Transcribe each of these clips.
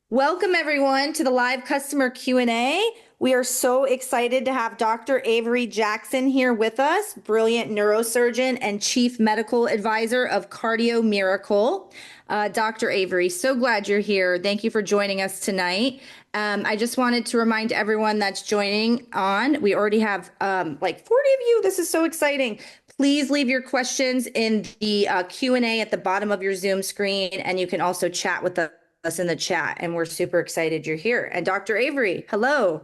Welcome everyone to the live customer Q&A. We are so excited to have Dr. Avery Jackson here with us, brilliant neurosurgeon and chief medical advisor of Cardio Miracle. Dr. Avery, so glad you're here. Thank you for joining us tonight. I just wanted to remind everyone that's joining on, we already have like 40 of you. This is so exciting. Please leave your questions in the Q&A at the bottom of your Zoom screen, and you can also chat with us in the chat, and we're super excited you're here. And Dr. Avery, hello.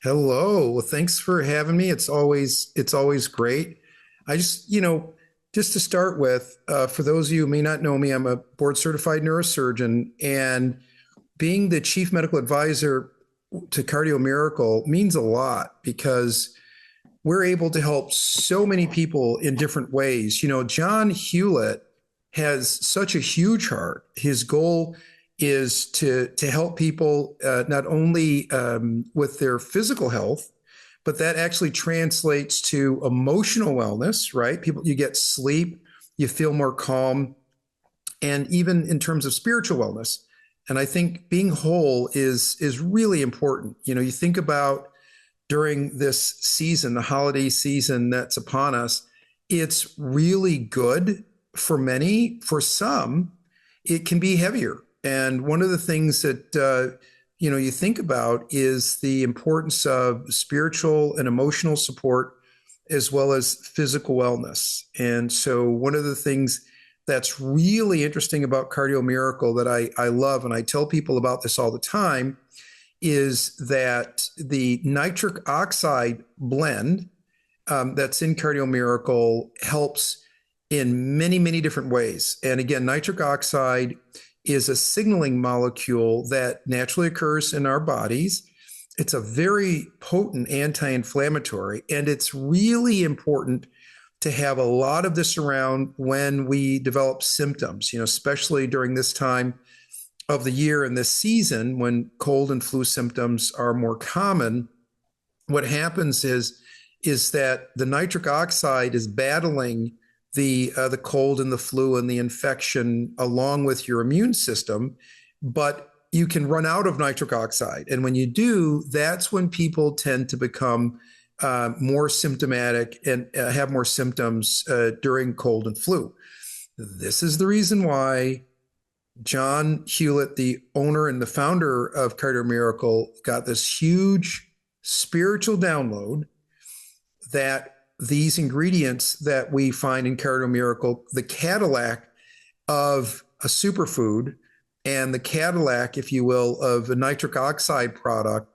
Hello. Well, thanks for having me. It's always great. I just to start with, for those of you who may not know me, I'm a board certified neurosurgeon, and being the chief medical advisor to Cardio Miracle means a lot because we're able to help so many people in different ways. John Hewlett has such a huge heart. His goal is to help people not only with their physical health, but that actually translates to emotional wellness, right? You get sleep, you feel more calm, and even in terms of spiritual wellness. And I think being whole is really important. You think about during this season, the holiday season that's upon us, it's really good for many. For some, it can be heavier. And one of the things that you think about is the importance of spiritual and emotional support as well as physical wellness. And so one of the things that's really interesting about Cardio Miracle that I love, and I tell people about this all the time, is that the nitric oxide blend that's in Cardio Miracle helps in many, many different ways. And again, nitric oxide is a signaling molecule that naturally occurs in our bodies. It's a very potent anti-inflammatory, and it's really important to have a lot of this around when we develop symptoms, especially during this time of the year and this season when cold and flu symptoms are more common. What happens is that the nitric oxide is battling the cold and the flu and the infection along with your immune system, but you can run out of nitric oxide. And when you do, that's when people tend to become more symptomatic and have more symptoms during cold and flu. This is the reason why John Hewlett, the owner and the founder of Cardio Miracle, got this huge spiritual download that these ingredients that we find in Cardio Miracle, the Cadillac of a superfood and the Cadillac, if you will, of a nitric oxide product,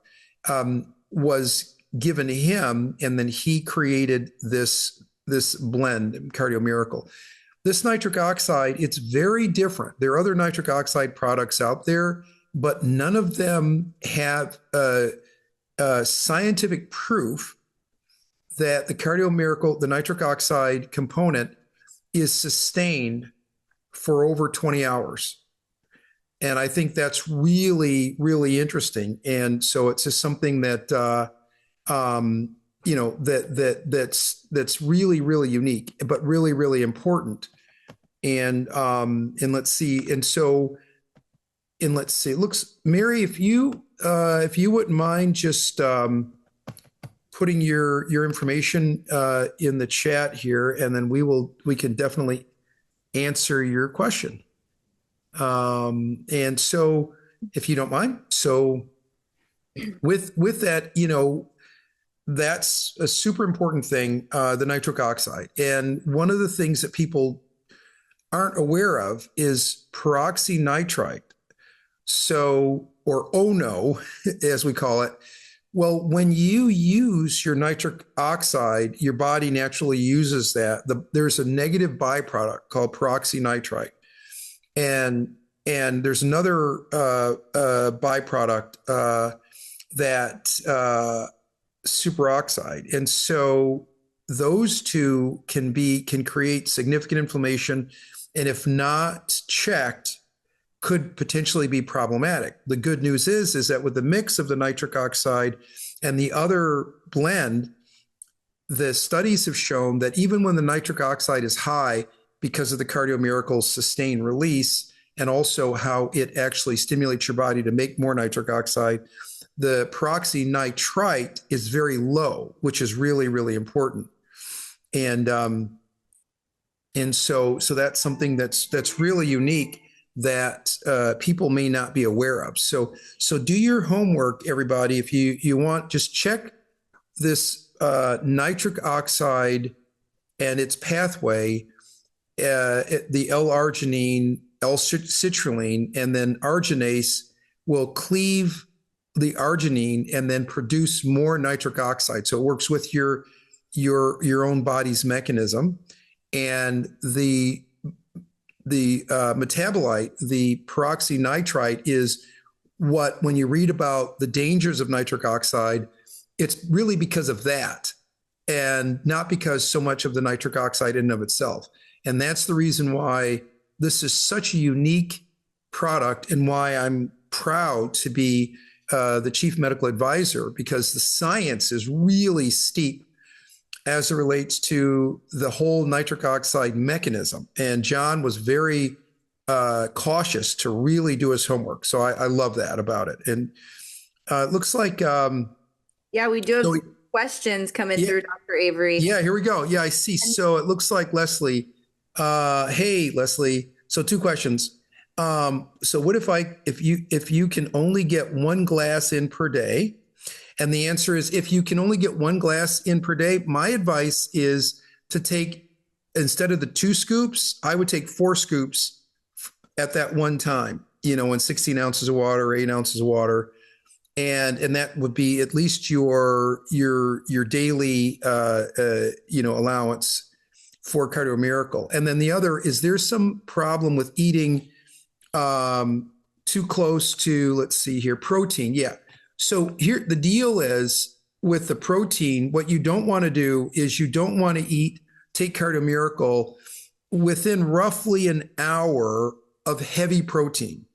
was given to him, and then he created this blend, Cardio Miracle. This nitric oxide, it's very different. There are other nitric oxide products out there, but none of them have scientific proof that the Cardio Miracle, the nitric oxide component, is sustained for over 20 hours. And I think that's really, really interesting. And so it's just something that, that's really, really unique, but really, really important. And let's see. And let's see. It looks, Mary, if you wouldn't mind just putting your information in the chat here, and then we can definitely answer your question. And so, if you don't mind, so with that, that's a super important thing, the nitric oxide. And one of the things that people aren't aware of is peroxynitrite. So, or ONO, as we call it. Well, when you use your nitric oxide, your body naturally uses that. There's a negative byproduct called peroxynitrite. And there's another byproduct that superoxide. And so those two can create significant inflammation, and if not checked, could potentially be problematic. The good news is that with the mix of the nitric oxide and the other blend, the studies have shown that even when the nitric oxide is high, because of the Cardio Miracle sustained release, and also how it actually stimulates your body to make more nitric oxide. The peroxynitrite is very low, which is really, really important. And so that's something that's really unique that people may not be aware of. So do your homework, everybody. If you want, just check this nitric oxide and its pathway, the L-arginine, L-citrulline, and then arginase will cleave the arginine and then produce more nitric oxide. So it works with your own body's mechanism. And the metabolite, the peroxynitrite, is what, when you read about the dangers of nitric oxide, it's really because of that, and not because so much of the nitric oxide in and of itself. And that's the reason why this is such a unique product, and why I'm proud to be the chief medical advisor, because the science is really steep as it relates to the whole nitric oxide mechanism. And John was very cautious to really do his homework. So I love that about it. And it looks like... yeah, we do have questions coming through, Dr. Avery. Yeah, here we go. Yeah, I see. So it looks like Leslie. Hey, Leslie. So 2 questions. So what if you can only get 1 glass in per day? And the answer is, if you can only get 1 glass in per day, my advice is to take, instead of the 2 scoops, I would take 4 scoops at that one time, in 16 ounces of water, 8 ounces of water. And that would be at least your daily, allowance for Cardio Miracle. And then the other is, there's some problem with eating too close to, let's see here, protein. Yeah. So here, the deal is with the protein, what you don't want to do is you don't want to take Cardio Miracle within roughly an hour of heavy protein.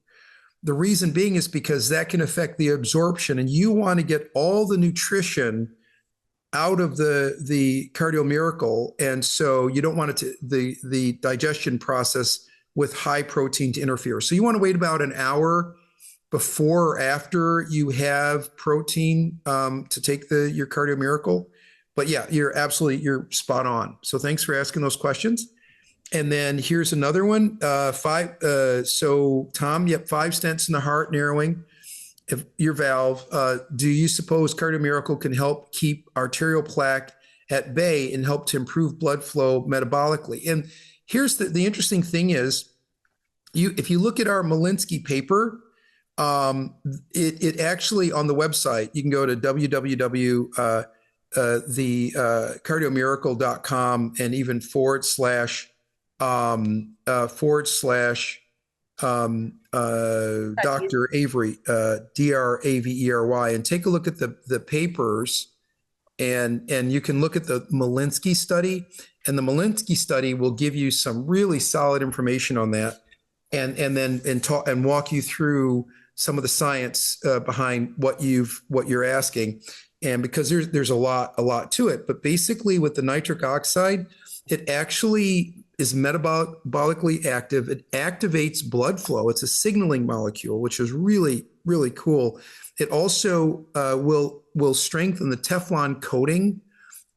The reason being is because that can affect the absorption, and you want to get all the nutrition out of the Cardio Miracle. And so you don't want the digestion process with high protein to interfere. So you want to wait about an hour before or after you have protein to take your Cardio Miracle. But yeah, you're spot on. So thanks for asking those questions. And then here's another one. So Tom, 5 stents in the heart, narrowing your valve. Do you suppose Cardio Miracle can help keep arterial plaque at bay and help to improve blood flow metabolically? And here's the interesting thing is, if you look at our Malinsky paper, it actually, on the website, you can go to cardiomiracle.com and even / Dr. Avery, Dravery, and take a look at the papers, and you can look at the Malinsky study, and the Malinsky study will give you some really solid information on that, and then walk you through some of the science behind what you're asking. And because there's a lot to it, but basically with the nitric oxide, it actually is metabolically active. It activates blood flow. It's a signaling molecule, which is really, really cool. It also will strengthen the Teflon coating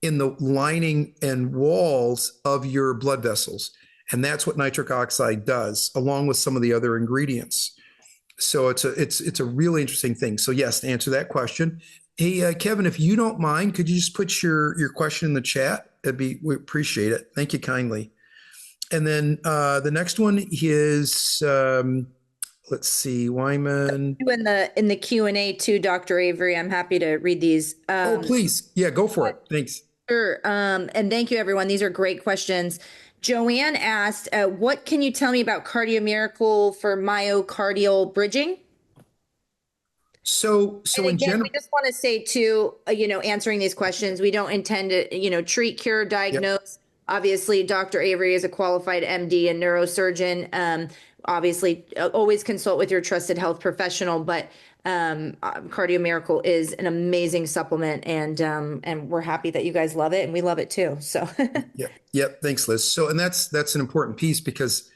in the lining and walls of your blood vessels. And that's what nitric oxide does, along with some of the other ingredients. So it's a really interesting thing. So yes, to answer that question. Hey, Kevin, if you don't mind, could you just put your question in the chat? We appreciate it. Thank you kindly. And then the next one is, let's see, Wyman. In the Q&A too, Dr. Avery, I'm happy to read these. Oh, please. Yeah, go for it. Thanks. Sure. And thank you, everyone. These are great questions. Joanne asked, what can you tell me about Cardio Miracle for myocardial bridging? So in general, we just want to say too, answering these questions, we don't intend to, treat, cure, diagnose. Yep. Obviously, Dr. Avery is a qualified MD and neurosurgeon. Obviously, always consult with your trusted health professional, but Cardio Miracle is an amazing supplement, and we're happy that you guys love it, and we love it too. So Yep. Thanks, Liz. So, and that's an important piece, because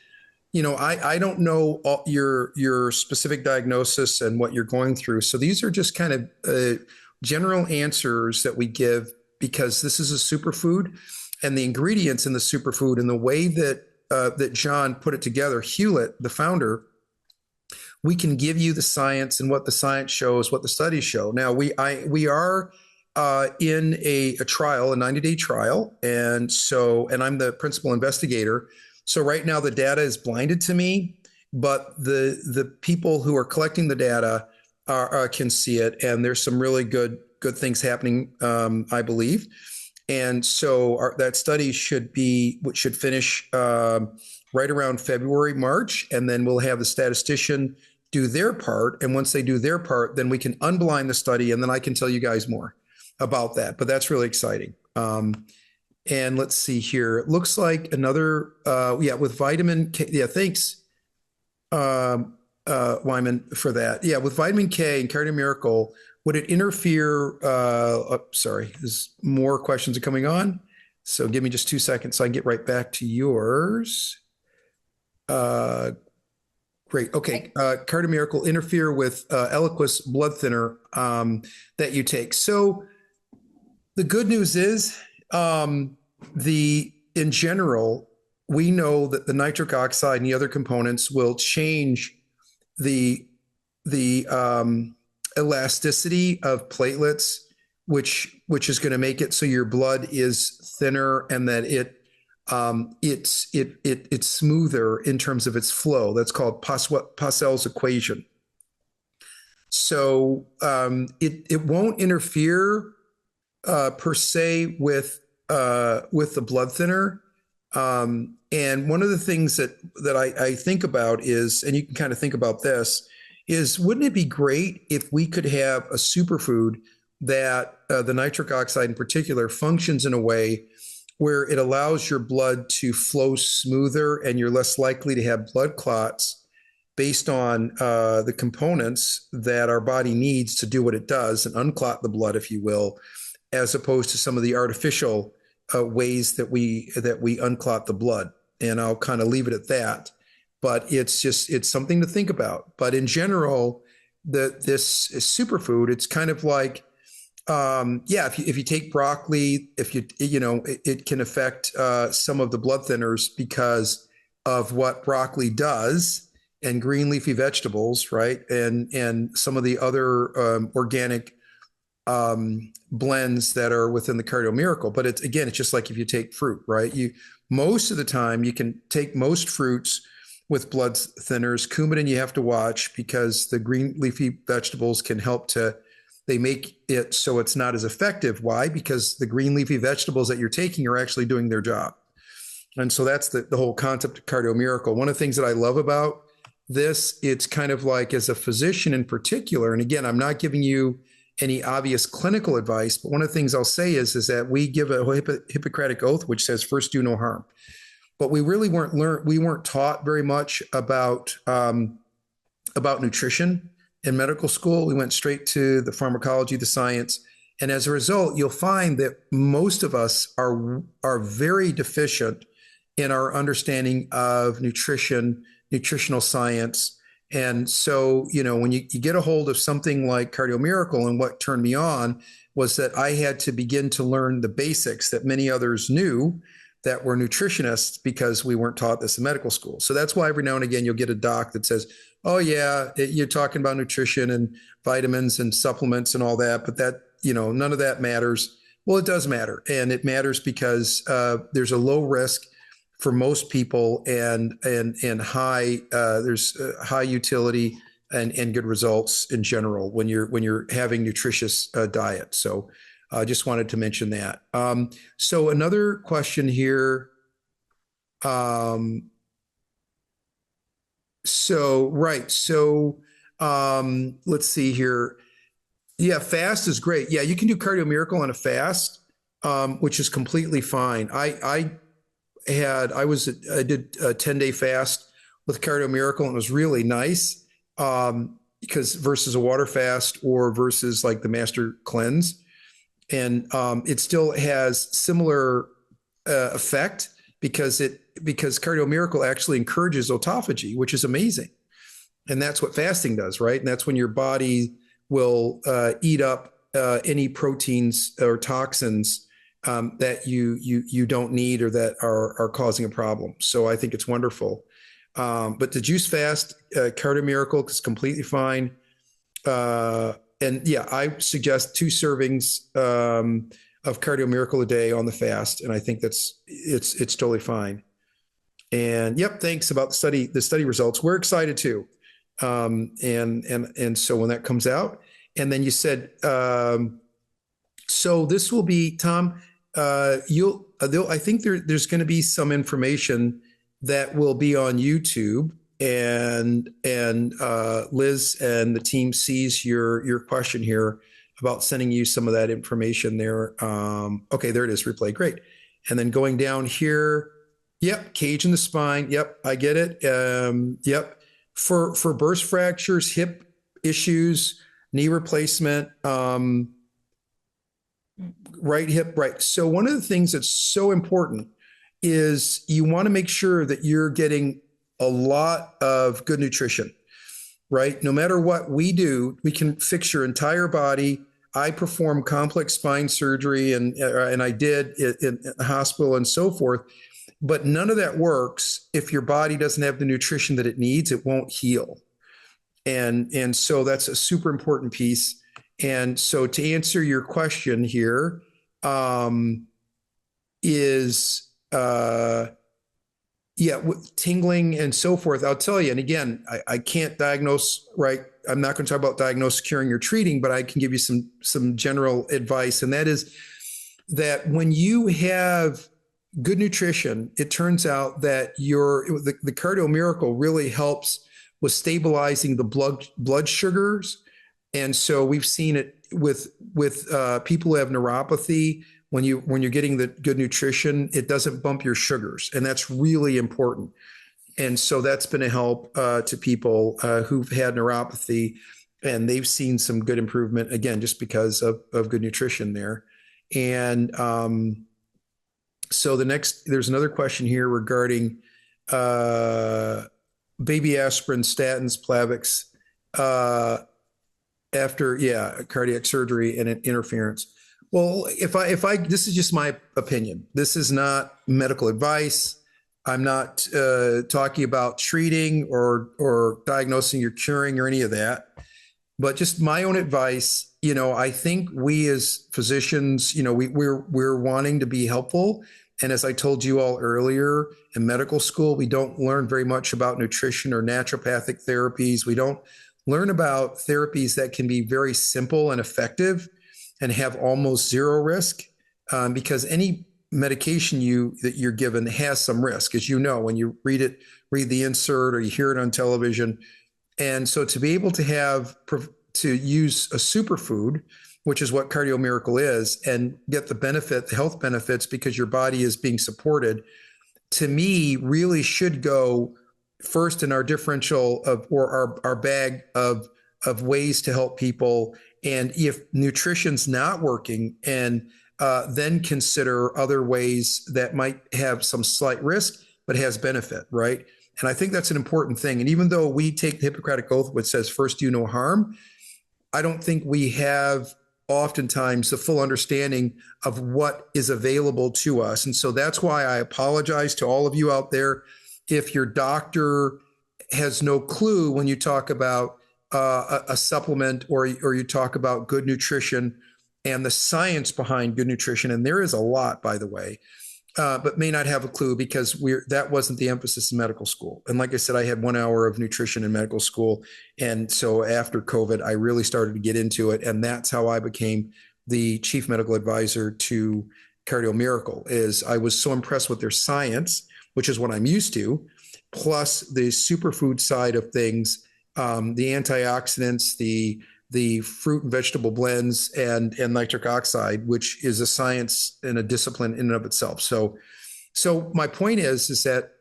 I don't know your specific diagnosis and what you're going through. So these are just kind of general answers that we give because this is a superfood, and the ingredients in the superfood and the way that John put it together, Hewlett, the founder, we can give you the science and what the science shows, what the studies show. Now we are in a trial, a 90-day trial, and I'm the principal investigator. So right now the data is blinded to me, but the people who are collecting the data can see it, and there's some really good things happening, I believe. And so that study should finish right around February, March, and then we'll have the statistician do their part. And once they do their part, then we can unblind the study, and then I can tell you guys more about that. But that's really exciting. And let's see here. It looks like another, with vitamin K. Yeah, thanks, Wyman, for that. Yeah, with vitamin K and Cardio Miracle, would it interfere? Sorry, there's more questions are coming on. So give me just 2 seconds so I can get right back to yours. Great. Okay. Cardio Miracle interfere with Eliquis blood thinner that you take. So the good news is, in general, we know that the nitric oxide and the other components will change the elasticity of platelets, which is going to make it so your blood is thinner and that it's smoother in terms of its flow. That's called Pascal's equation. So it won't interfere per se with the blood thinner. And one of the things that I think about is, and you can kind of think about this, is wouldn't it be great if we could have a superfood that the nitric oxide in particular functions in a way where it allows your blood to flow smoother and you're less likely to have blood clots based on the components that our body needs to do what it does and unclot the blood, if you will, as opposed to some of the artificial ways that we unclot the blood. And I'll kind of leave it at that. But it's something to think about. But in general, this superfood, it's kind of like, if you take broccoli, it can affect some of the blood thinners because of what broccoli does, and green leafy vegetables, right? And some of the other organic blends that are within the Cardio Miracle. But it's just like if you take fruit, right? Most of the time you can take most fruits with blood thinners. Coumadin you have to watch because the green leafy vegetables can help they make it so it's not as effective. Why? Because the green leafy vegetables that you're taking are actually doing their job. And so that's the whole concept of Cardio Miracle. One of the things that I love about this, it's kind of like, as a physician in particular, and again, I'm not giving you any obvious clinical advice, but one of the things I'll say is that we give a Hippocratic oath, which says first do no harm. But we really weren't taught very much about nutrition in medical school. We went straight to the pharmacology, the science. And as a result, you'll find that most of us are very deficient in our understanding of nutritional science. And so, when you get a hold of something like Cardio Miracle, and what turned me on was that I had to begin to learn the basics that many others knew that were nutritionists, because we weren't taught this in medical school. So that's why every now and again you'll get a doc that says, oh yeah, you're talking about nutrition and vitamins and supplements and all that, but that, none of that matters. Well, it does matter. And it matters because there's a low risk for most people and high, there's high utility and good results in general when you're having nutritious diet. So I just wanted to mention that. So another question here. Let's see here. Yeah, fast is great. Yeah, you can do Cardio Miracle on a fast, which is completely fine. I did a 10-day fast with Cardio Miracle, and it was really nice because versus a water fast or versus like the Master Cleanse. And it still has similar effect, because Cardio Miracle actually encourages autophagy, which is amazing. And that's what fasting does, right? And that's when your body will eat up any proteins or toxins that you don't need or that are causing a problem. So I think it's wonderful. But the juice fast, Cardio Miracle is completely fine. And yeah, I suggest 2 servings of Cardio Miracle a day on the fast, and I think it's totally fine. And yep, thanks about the study results. We're excited too. And so when that comes out, and then you said, so this will be Tom. I think there's going to be some information that will be on YouTube, and Liz and the team sees your question here about sending you some of that information there. Okay, there it is. Replay. Great. And then going down here. Yep. Cage in the spine. Yep. I get it. Yep. For burst fractures, hip issues, knee replacement, right hip, right. So one of the things that's so important is you want to make sure that you're getting a lot of good nutrition, right? No matter what we do, we can fix your entire body. I perform complex spine surgery and I did in the hospital and so forth, but none of that works if your body doesn't have the nutrition that it needs. It won't heal. And so that's a super important piece. And so to answer your question here, with tingling and so forth, I'll tell you, and again, I can't diagnose, right? I'm not going to talk about diagnose, curing, or treating, but I can give you some general advice. And that is that when you have good nutrition, it turns out that the Cardio Miracle really helps with stabilizing the blood sugars. And so we've seen it with people who have neuropathy. When you're getting the good nutrition, it doesn't bump your sugars, and that's really important. And so that's been a help to people who've had neuropathy, and they've seen some good improvement, again, just because of good nutrition there. And so there's another question here regarding baby aspirin, statins, Plavix after cardiac surgery and interference. Well, this is just my opinion. This is not medical advice. I'm not talking about treating or diagnosing or curing or any of that, but just my own advice. I think we as physicians, we're wanting to be helpful. And as I told you all earlier, in medical school, we don't learn very much about nutrition or naturopathic therapies. We don't learn about therapies that can be very simple and effective and have almost zero risk, because any medication that you're given has some risk, as you know, when you read the insert or you hear it on television. And so to be able to use a superfood, which is what Cardio Miracle is, and get the health benefits because your body is being supported, to me really should go first in our differential or our bag of ways to help people. And if nutrition's not working, and then consider other ways that might have some slight risk, but has benefit, right? And I think that's an important thing. And even though we take the Hippocratic Oath, which says first do no harm, I don't think we have oftentimes the full understanding of what is available to us. And so that's why I apologize to all of you out there if your doctor has no clue when you talk about a supplement or you talk about good nutrition and the science behind good nutrition. And there is a lot, by the way, but may not have a clue because that wasn't the emphasis in medical school. And like I said, I had 1 hour of nutrition in medical school. And so after COVID, I really started to get into it. And that's how I became the chief medical advisor to Cardio Miracle. Is I was so impressed with their science, which is what I'm used to, plus the superfood side of things, the antioxidants, the fruit and vegetable blends, and nitric oxide, which is a science and a discipline in and of itself. So my point is that,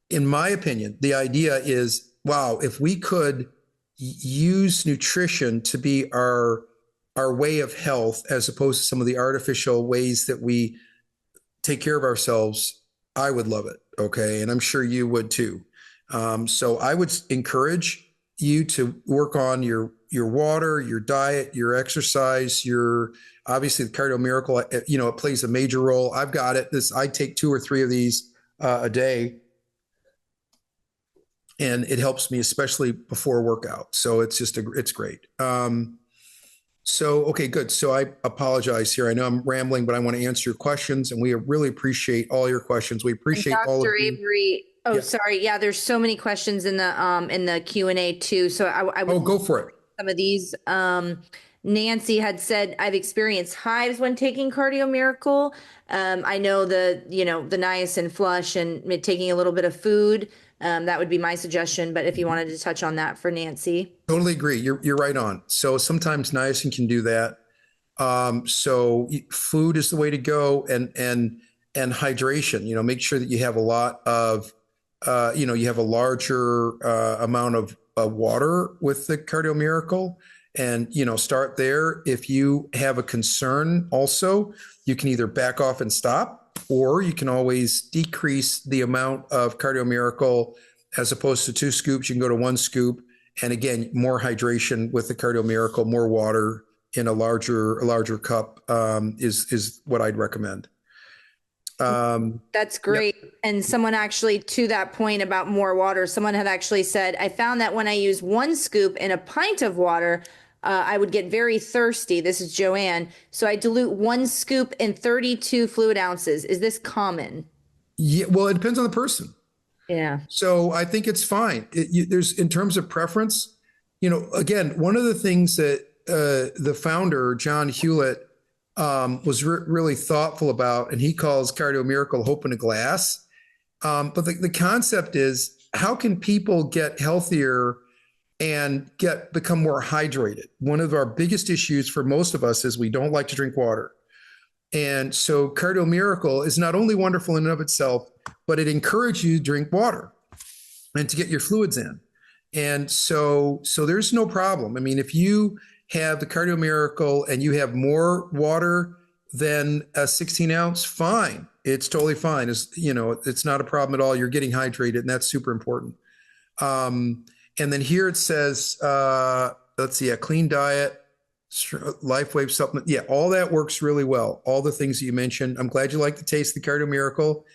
in my opinion, the idea is, wow, if we could use nutrition to be our way of health, as opposed to some of the artificial ways that we take care of ourselves, I would love it. Okay. And I'm sure you would too. So I would encourage you to work on your water, your diet, your exercise, your obviously the Cardio Miracle, it plays a major role. I've got it. I take 2 or 3 of these a day, and it helps me, especially before workout. So it's great. Okay, good. So I apologize here. I know I'm rambling, but I want to answer your questions, and we really appreciate all your questions. We appreciate all of Dr. you. Avery, oh, Yeah. sorry. Yeah, there's so many questions in the Q&A too. So I would Go for it. some of these. Nancy had said, I've experienced hives when taking Cardio Miracle. I know the niacin flush and taking a little bit of food. That would be my suggestion. But if you wanted to touch on that for Nancy. Totally agree. You're right on. So sometimes niacin can do that. So food is the way to go, and hydration. Make sure that you have a lot of, you have a larger amount of water with the Cardio Miracle, and start there. If you have a concern, also you can either back off and stop, or you can always decrease the amount of Cardio Miracle. As opposed to 2 scoops, you can go to 1 scoop. And again, more hydration with the Cardio Miracle, more water in a larger cup is what I'd recommend. That's great. Yep. And someone actually, to that point about more water, someone had actually said, I found that when I use 1 scoop in a pint of water, I would get very thirsty. This is Joanne. So I dilute 1 scoop in 32 fluid ounces. Is this common? Yeah, well, it depends on the person. Yeah. So I think it's fine. There's, in terms of preference, again, one of the things that the founder, John Hewlett, was really thoughtful about, and he calls Cardio Miracle hope in a glass. But the concept is, how can people get healthier and become more hydrated? One of our biggest issues for most of us is we don't like to drink water. And so Cardio Miracle is not only wonderful in and of itself, but it encourages you to drink water and to get your fluids in. And so there's no problem. I mean, if you have the Cardio Miracle and you have more water than a 16 ounce, fine. It's totally fine. It's not a problem at all. You're getting hydrated, and that's super important. And then here it says, let's see, a clean diet, LifeWave supplement. Yeah, all that works really well. All the things that you mentioned. I'm glad you like the taste of the Cardio Miracle.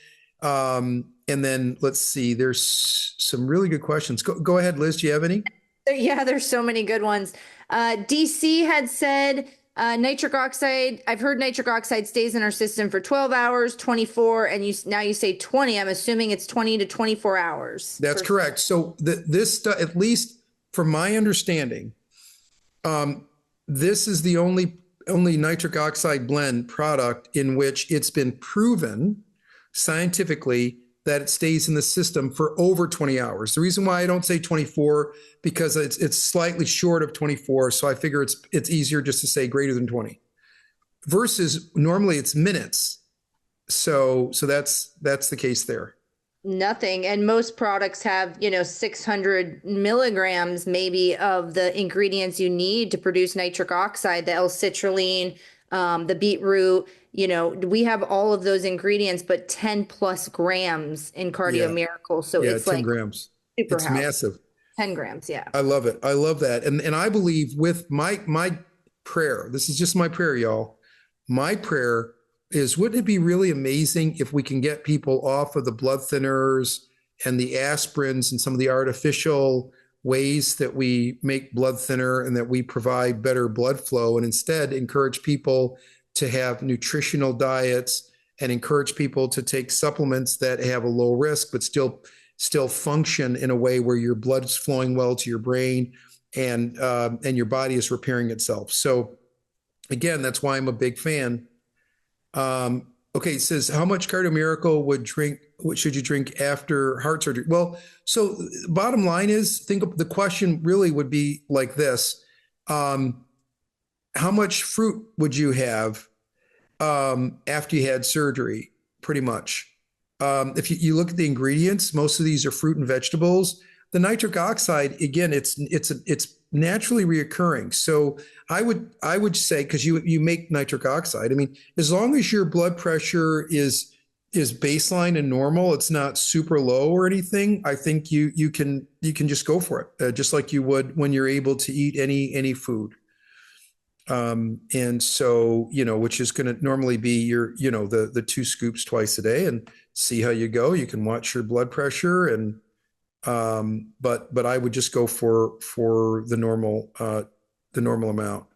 And then let's see, there's some really good questions. Go ahead, Liz. Do you have any? Yeah, there's so many good ones. DC had said, nitric oxide. I've heard nitric oxide stays in our system for 12 hours, 24, and now you say 20. I'm assuming it's 20 to 24 hours. That's correct. So this, at least from my understanding, this is the only nitric oxide blend product in which it's been proven scientifically that it stays in the system for over 20 hours. The reason why I don't say 24, because it's slightly short of 24. So I figure it's easier just to say greater than 20 versus normally it's minutes. So that's the case there. Nothing. And most products have, 600 milligrams maybe of the ingredients you need to produce nitric oxide, the L-citrulline, the beetroot. We have all of those ingredients, but 10 plus grams in Cardio Miracle. So it's 10 like grams. Super it's massive. 10 grams. Yeah. I love it. I love that. And I believe with my prayer, this is just my prayer, y'all. My prayer is, wouldn't it be really amazing if we can get people off of the blood thinners and the aspirins and some of the artificial ways that we make blood thinner and that we provide better blood flow, and instead encourage people to have nutritional diets and encourage people to take supplements that have a low risk, but still function in a way where your blood is flowing well to your brain and your body is repairing itself. So again, that's why I'm a big fan. Okay, it says, how much Cardio Miracle what should you drink after heart surgery? Well, so bottom line is, the question really would be like this. How much fruit would you have after you had surgery? Pretty much. If you look at the ingredients, most of these are fruit and vegetables. The nitric oxide, again, it's naturally reoccurring. So I would say, because you make nitric oxide, I mean, as long as your blood pressure is is baseline and normal. It's not super low or anything. I think you can just go for it, just like you would when you're able to eat any food. And so, which is going to normally be your, the 2 scoops twice a day, and see how you go. You can watch your blood pressure, and but I would just go for the normal amount.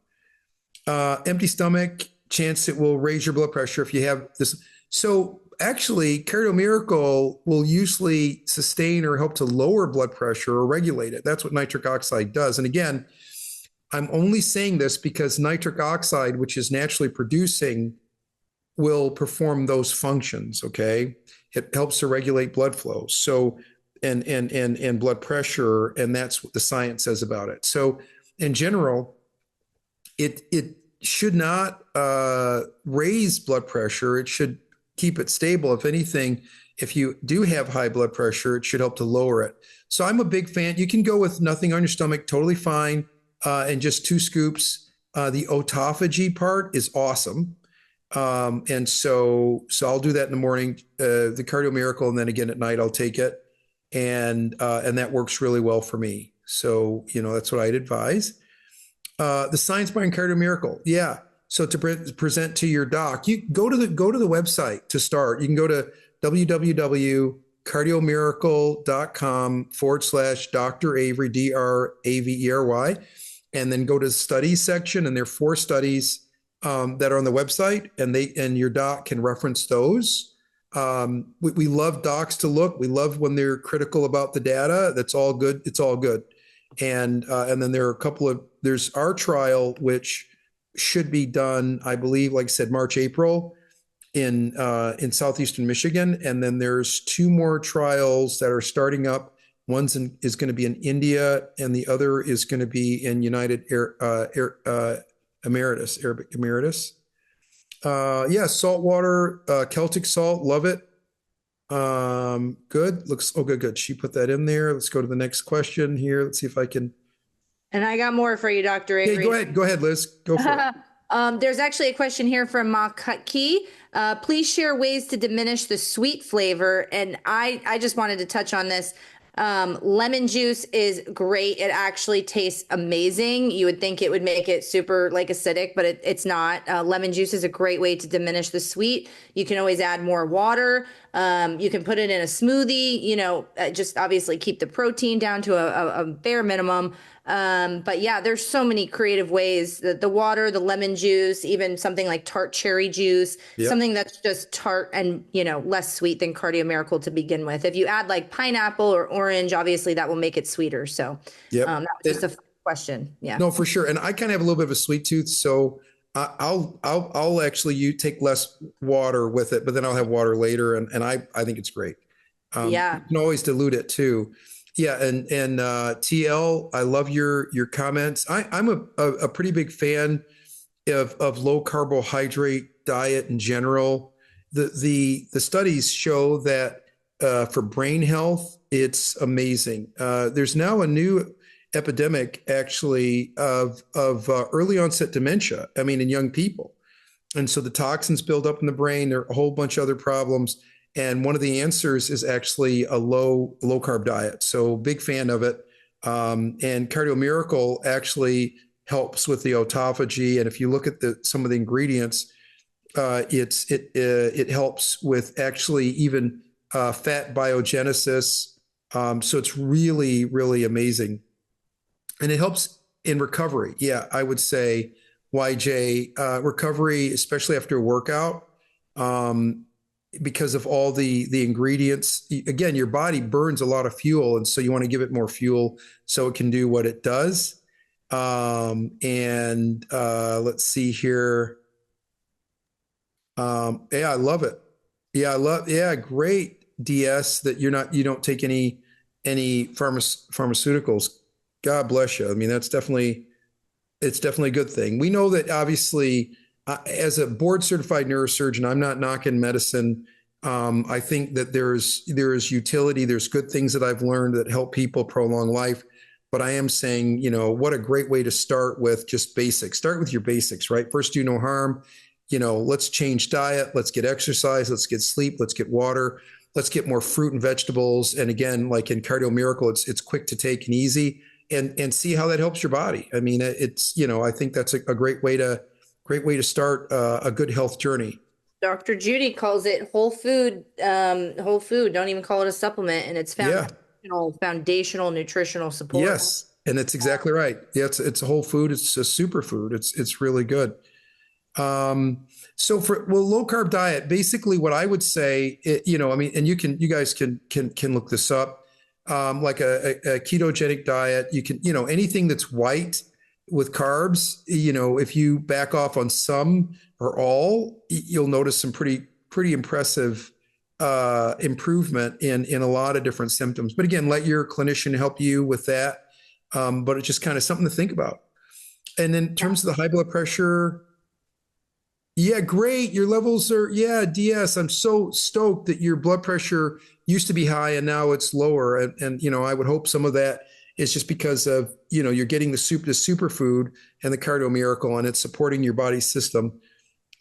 Empty stomach, chance it will raise your blood pressure if you have this. So actually, Cardio Miracle will usually sustain or help to lower blood pressure or regulate it. That's what nitric oxide does. And again, I'm only saying this because nitric oxide, which is naturally producing, will perform those functions. Okay, it helps to regulate blood flow. So and blood pressure, and that's what the science says about it. So in general, it should not raise blood pressure. It should keep it stable. If anything, if you do have high blood pressure, it should help to lower it. So I'm a big fan. You can go with nothing on your stomach, totally fine, and just 2 scoops. The autophagy part is awesome. And so I'll do that in the morning, the Cardio Miracle, and then again at night I'll take it. And that works really well for me. So, that's what I'd advise. The science behind Cardio Miracle. Yeah. So to present to your doc, you go to the website to start. You can go to www.cardiomiracle.com/Dr. Avery, DRAVERY, and then go to the studies section. And there are 4 studies that are on the website, and your doc can reference those. We love docs to look. We love when they're critical about the data. That's all good. It's all good. And then there are there's our trial, which should be done, I believe, like I said, March, April in Southeastern Michigan. And then there's 2 more trials that are starting up. One's is going to be in India, and the other is going to be in Arabic Emirates. Yeah, salt water, Celtic salt, love it. Good. Good. She put that in there. Let's go to the next question here. Let's see if I can. And I got more for you, Dr. Avery. Yeah, go ahead, Liz. Go for it. There's actually a question here from Makaki. Please share ways to diminish the sweet flavor. And I just wanted to touch on this. Lemon juice is great. It actually tastes amazing. You would think it would make it super acidic, but it's not. Lemon juice is a great way to diminish the sweet. You can always add more water. You can put it in a smoothie, just obviously keep the protein down to a bare minimum. But yeah, there's so many creative ways that the water, the lemon juice, even something like tart cherry juice, something that's just tart and, less sweet than Cardio Miracle to begin with. If you add like pineapple or orange, obviously that will make it sweeter. So that was just a question. Yeah. No, for sure. And I kind of have a little bit of a sweet tooth. So I'll actually take less water with it, but then I'll have water later. And I think it's great. You can always dilute it too. Yeah, and TL, I love your comments. I'm a pretty big fan of low carbohydrate diet in general. The studies show that for brain health, it's amazing. There's now a new epidemic actually of early onset dementia. I mean, in young people, and so the toxins build up in the brain. There are a whole bunch of other problems. And one of the answers is actually a low carb diet. So big fan of it. And Cardio Miracle actually helps with the autophagy. And if you look at some of the ingredients, it helps with actually even fat biogenesis. So it's really, really amazing. And it helps in recovery. Yeah, I would say YJ, recovery, especially after a workout. Because of all the ingredients, again, your body burns a lot of fuel. And so you want to give it more fuel so it can do what it does. Let's see here. I love it. Great DS that you don't take any pharmaceuticals. God bless you. I mean, it's definitely a good thing. We know that obviously, as a board certified neurosurgeon, I'm not knocking medicine. I think that there's utility. There's good things that I've learned that help people prolong life. But I am saying, what a great way to start with just basics. Start with your basics, right? First, do no harm. let's change diet, let's get exercise, let's get sleep, let's get water, let's get more fruit and vegetables. And again, like in Cardio Miracle, it's quick to take and easy, and see how that helps your body. I mean, I think that's a great way to start a good health journey. Dr. Judy calls it whole food. Whole food. Don't even call it a supplement, and it's Yeah. foundational nutritional support. Yes. And that's exactly right. Yeah, it's a whole food. It's a superfood. It's really good. So for low carb diet, basically what I would say, I mean, and you guys can look this up. Like a ketogenic diet, you can, anything that's white with carbs, if you back off on some or all, you'll notice some pretty impressive improvement in a lot of different symptoms. But again, let your clinician help you with that. But it's just kind of something to think about. And then in terms of the high blood pressure, yeah, great. Your levels are, yeah, DS. I'm so stoked that your blood pressure used to be high and now it's lower. And I would hope some of that is just because of, you're getting the superfood and the Cardio Miracle, and it's supporting your body's system.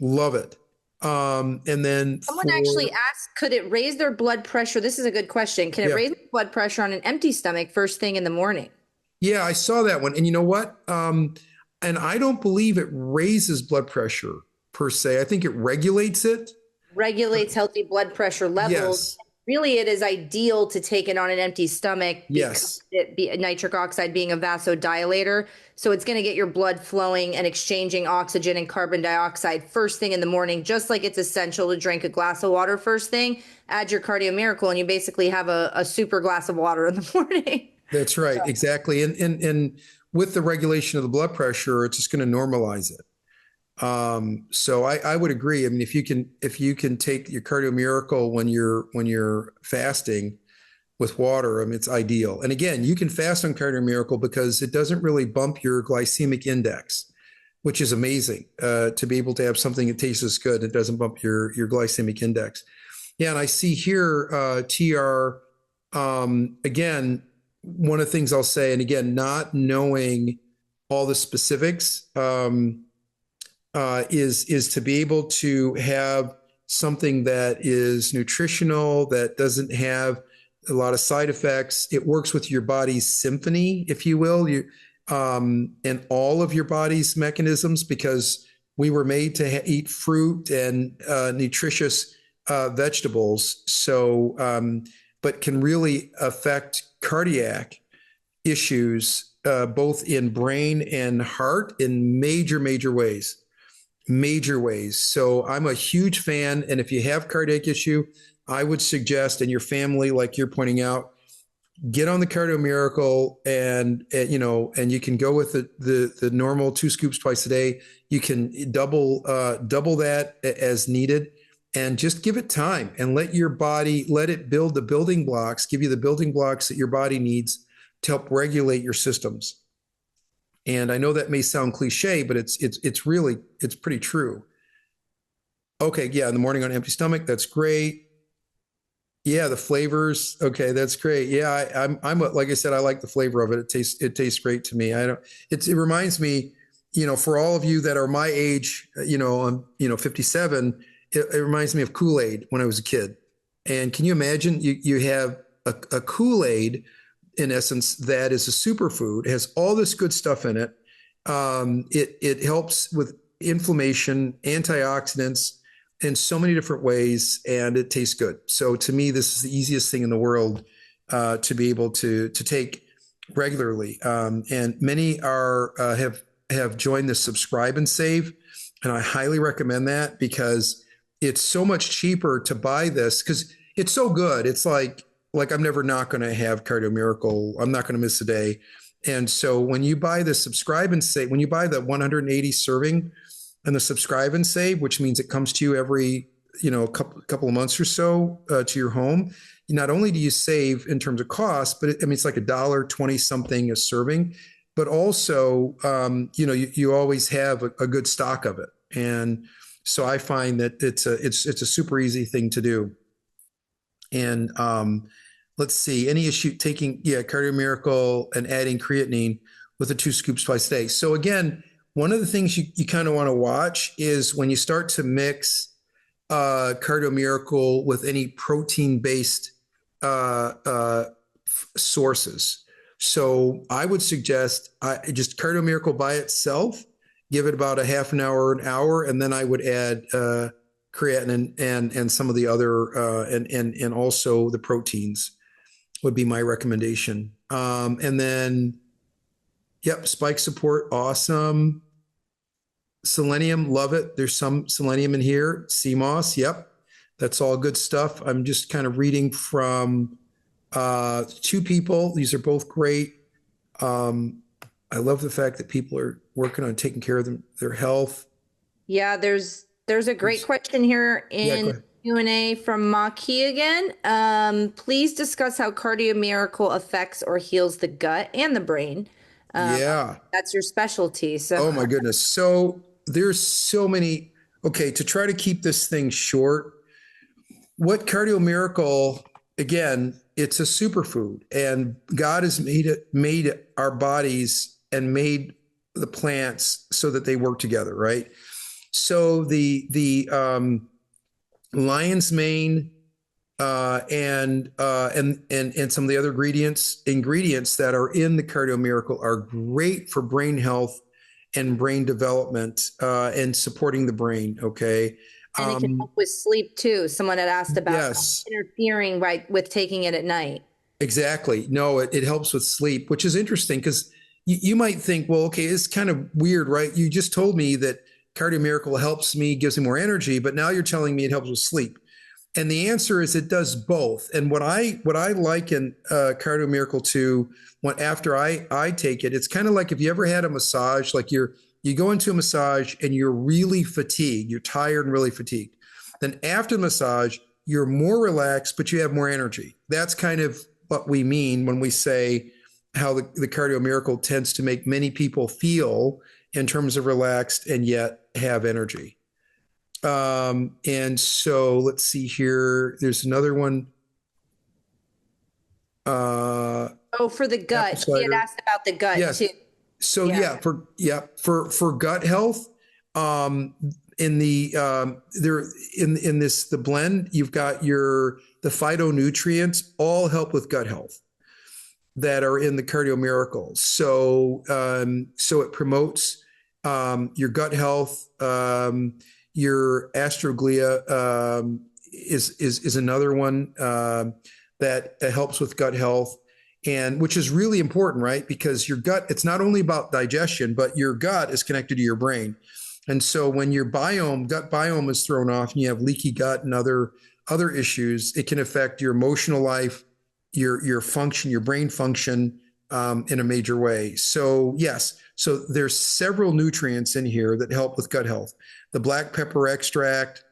Love it. And then someone actually asked, could it raise their blood pressure? This is a good question. Can it raise blood pressure on an empty stomach first thing in the morning? Yeah, I saw that one. And you know what? And I don't believe it raises blood pressure per se. I think it regulates it. Regulates healthy blood pressure levels. Yes. Really, it is ideal to take it on an empty stomach. Yes. Nitric oxide being a vasodilator. So it's going to get your blood flowing and exchanging oxygen and carbon dioxide first thing in the morning, just like it's essential to drink a glass of water first thing. Add your Cardio Miracle and you basically have a super glass of water in the morning. That's right. So. Exactly. And with the regulation of the blood pressure, it's just going to normalize it. So I would agree. I mean, if you can take your Cardio Miracle when you're fasting with water, I mean, it's ideal. And again, you can fast on Cardio Miracle because it doesn't really bump your glycemic index, which is amazing, to be able to have something that tastes as good. It doesn't bump your glycemic index. Yeah. And I see here, TR, again, one of the things I'll say, and again, not knowing all the specifics, is to be able to have something that is nutritional, that doesn't have a lot of side effects. It works with your body's symphony, if you will, and all of your body's mechanisms, because we were made to eat fruit and nutritious vegetables. So, but can really affect cardiac issues, both in brain and heart in major ways. So I'm a huge fan. And if you have cardiac issue, I would suggest, and your family, like you're pointing out, get on the Cardio Miracle, and you can go with the normal 2 scoops twice a day. You can double that as needed, and just give it time and let your body, let it build the building blocks, give you the building blocks that your body needs to help regulate your systems. And I know that may sound cliche, but it's pretty true. Okay, yeah, in the morning on an empty stomach, that's great. Yeah, the flavors. Okay, that's great. Yeah, I'm like I said, I like the flavor of it. It tastes great to me. It reminds me, for all of you that are my age, I'm 57. It reminds me of Kool-Aid when I was a kid. And can you imagine you have a Kool-Aid, in essence, that is a superfood. It has all this good stuff in it. It helps with inflammation, antioxidants in so many different ways, and it tastes good. So to me, this is the easiest thing in the world to be able to take regularly. And many have joined the Subscribe and Save, and I highly recommend that, because it's so much cheaper to buy this because it's so good. It's like I'm never not going to have Cardio Miracle. I'm not going to miss a day. And so when you buy the Subscribe and Save, when you buy the 180 serving and the Subscribe and Save, which means it comes to you every, couple of months or so to your home, not only do you save in terms of cost, but it's like $1.20 something a serving, but also, you always have a good stock of it. And so I find that it's a super easy thing to do. And let's see, any issue taking Cardio Miracle and adding creatinine with the 2 scoops twice a day. So again, one of the things you kind of want to watch is when you start to mix Cardio Miracle with any protein-based sources. So I would suggest just Cardio Miracle by itself, give it about a half an hour, and then I would add creatinine and some of the other and also the proteins would be my recommendation. And then, yep, spike support, awesome. Selenium, love it. There's some selenium in here. CMOS, yep, that's all good stuff. I'm just kind of reading from two people. These are both great. I love the fact that people are working on taking care of their health. Yeah, there's a great question here in Q&A from Maki again. Please discuss how Cardio Miracle affects or heals the gut and the brain. Yeah. That's your specialty. So Oh my goodness. So there's so many. Okay, to try to keep this thing short, what Cardio Miracle, again, it's a superfood, and God has made our bodies and made the plants so that they work together, right? So the lion's mane and some of the other ingredients that are in the Cardio Miracle are great for brain health and brain development and supporting the brain. Okay. And it can help with sleep too. Someone had asked about Yes, interfering with taking it at night. exactly. No, it helps with sleep, which is interesting because you might think, well, okay, it's kind of weird, right? You just told me that Cardio Miracle helps me, gives me more energy, but now you're telling me it helps with sleep. And the answer is it does both. And what I liken Cardio Miracle to after I take it, it's kind of like if you ever had a massage, like you go into a massage and you're really fatigued, you're tired and really fatigued. Then after the massage, you're more relaxed, but you have more energy. That's kind of what we mean when we say how the Cardio Miracle tends to make many people feel in terms of relaxed and yet have energy. And so let's see here. There's another one. For the gut. He had asked about the gut yes. too. So for gut health, in the the blend, you've got the phytonutrients all help with gut health that are in the Cardio Miracle. So it promotes your gut health. Your astroglia is another one that helps with gut health, and which is really important, right? Because your gut, it's not only about digestion, but your gut is connected to your brain. And so when your gut biome is thrown off and you have leaky gut and other issues, it can affect your emotional life, your function, your brain function in a major way. So yes, so there's several nutrients in here that help with gut health. The black pepper extract,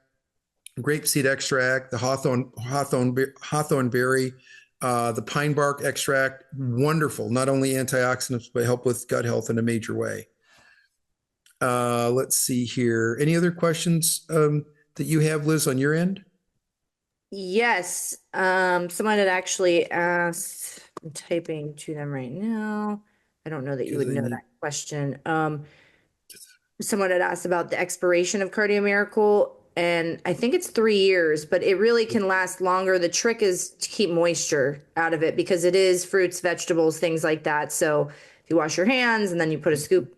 grapeseed extract, the hawthorn berry, the pine bark extract, wonderful. Not only antioxidants, but help with gut health in a major way. Let's see here. Any other questions that you have, Liz, on your end? Yes. Someone had actually asked, I'm typing to them right now. I don't know that you would know that question. Someone had asked about the expiration of Cardio Miracle, and I think it's 3 years, but it really can last longer. The trick is to keep moisture out of it because it is fruits, vegetables, things like that. So if you wash your hands and then you put a scoop,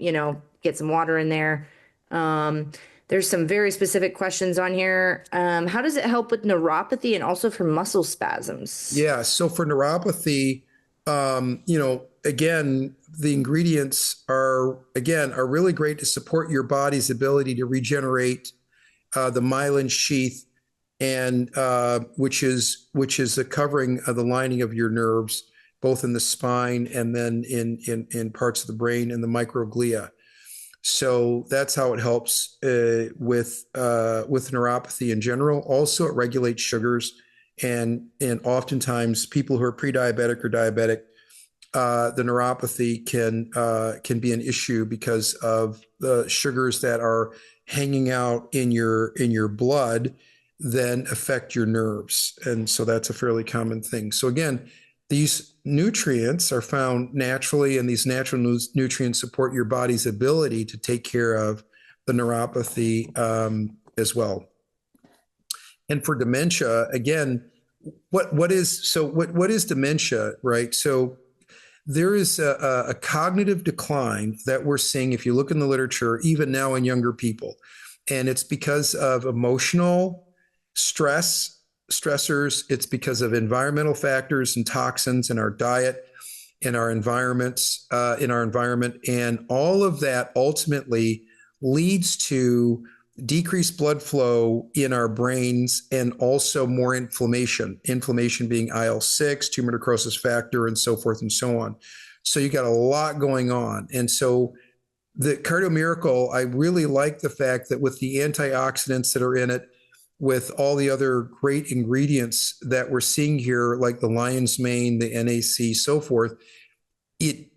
get some water in there. There's some very specific questions on here. How does it help with neuropathy and also for muscle spasms? Yeah, so for neuropathy, again, the ingredients are really great to support your body's ability to regenerate the myelin sheath, and which is the covering of the lining of your nerves, both in the spine and then in parts of the brain and the microglia. So that's how it helps with neuropathy in general. Also, it regulates sugars, and oftentimes people who are pre-diabetic or diabetic, the neuropathy can be an issue because of the sugars that are hanging out in your blood then affect your nerves, and so that's a fairly common thing. So again, these nutrients are found naturally, and these natural nutrients support your body's ability to take care of the neuropathy as well. And for dementia, again, what is dementia, right? So there is a cognitive decline that we're seeing if you look in the literature, even now in younger people. And it's because of emotional stressors. It's because of environmental factors and toxins in our diet, in our environments, in our environment. And all of that ultimately leads to decreased blood flow in our brains and also more inflammation being IL-6, tumor necrosis factor, and so forth and so on. So you got a lot going on. And so the Cardio Miracle, I really like the fact that with the antioxidants that are in it, with all the other great ingredients that we're seeing here, like the lion's mane, the NAC, so forth, it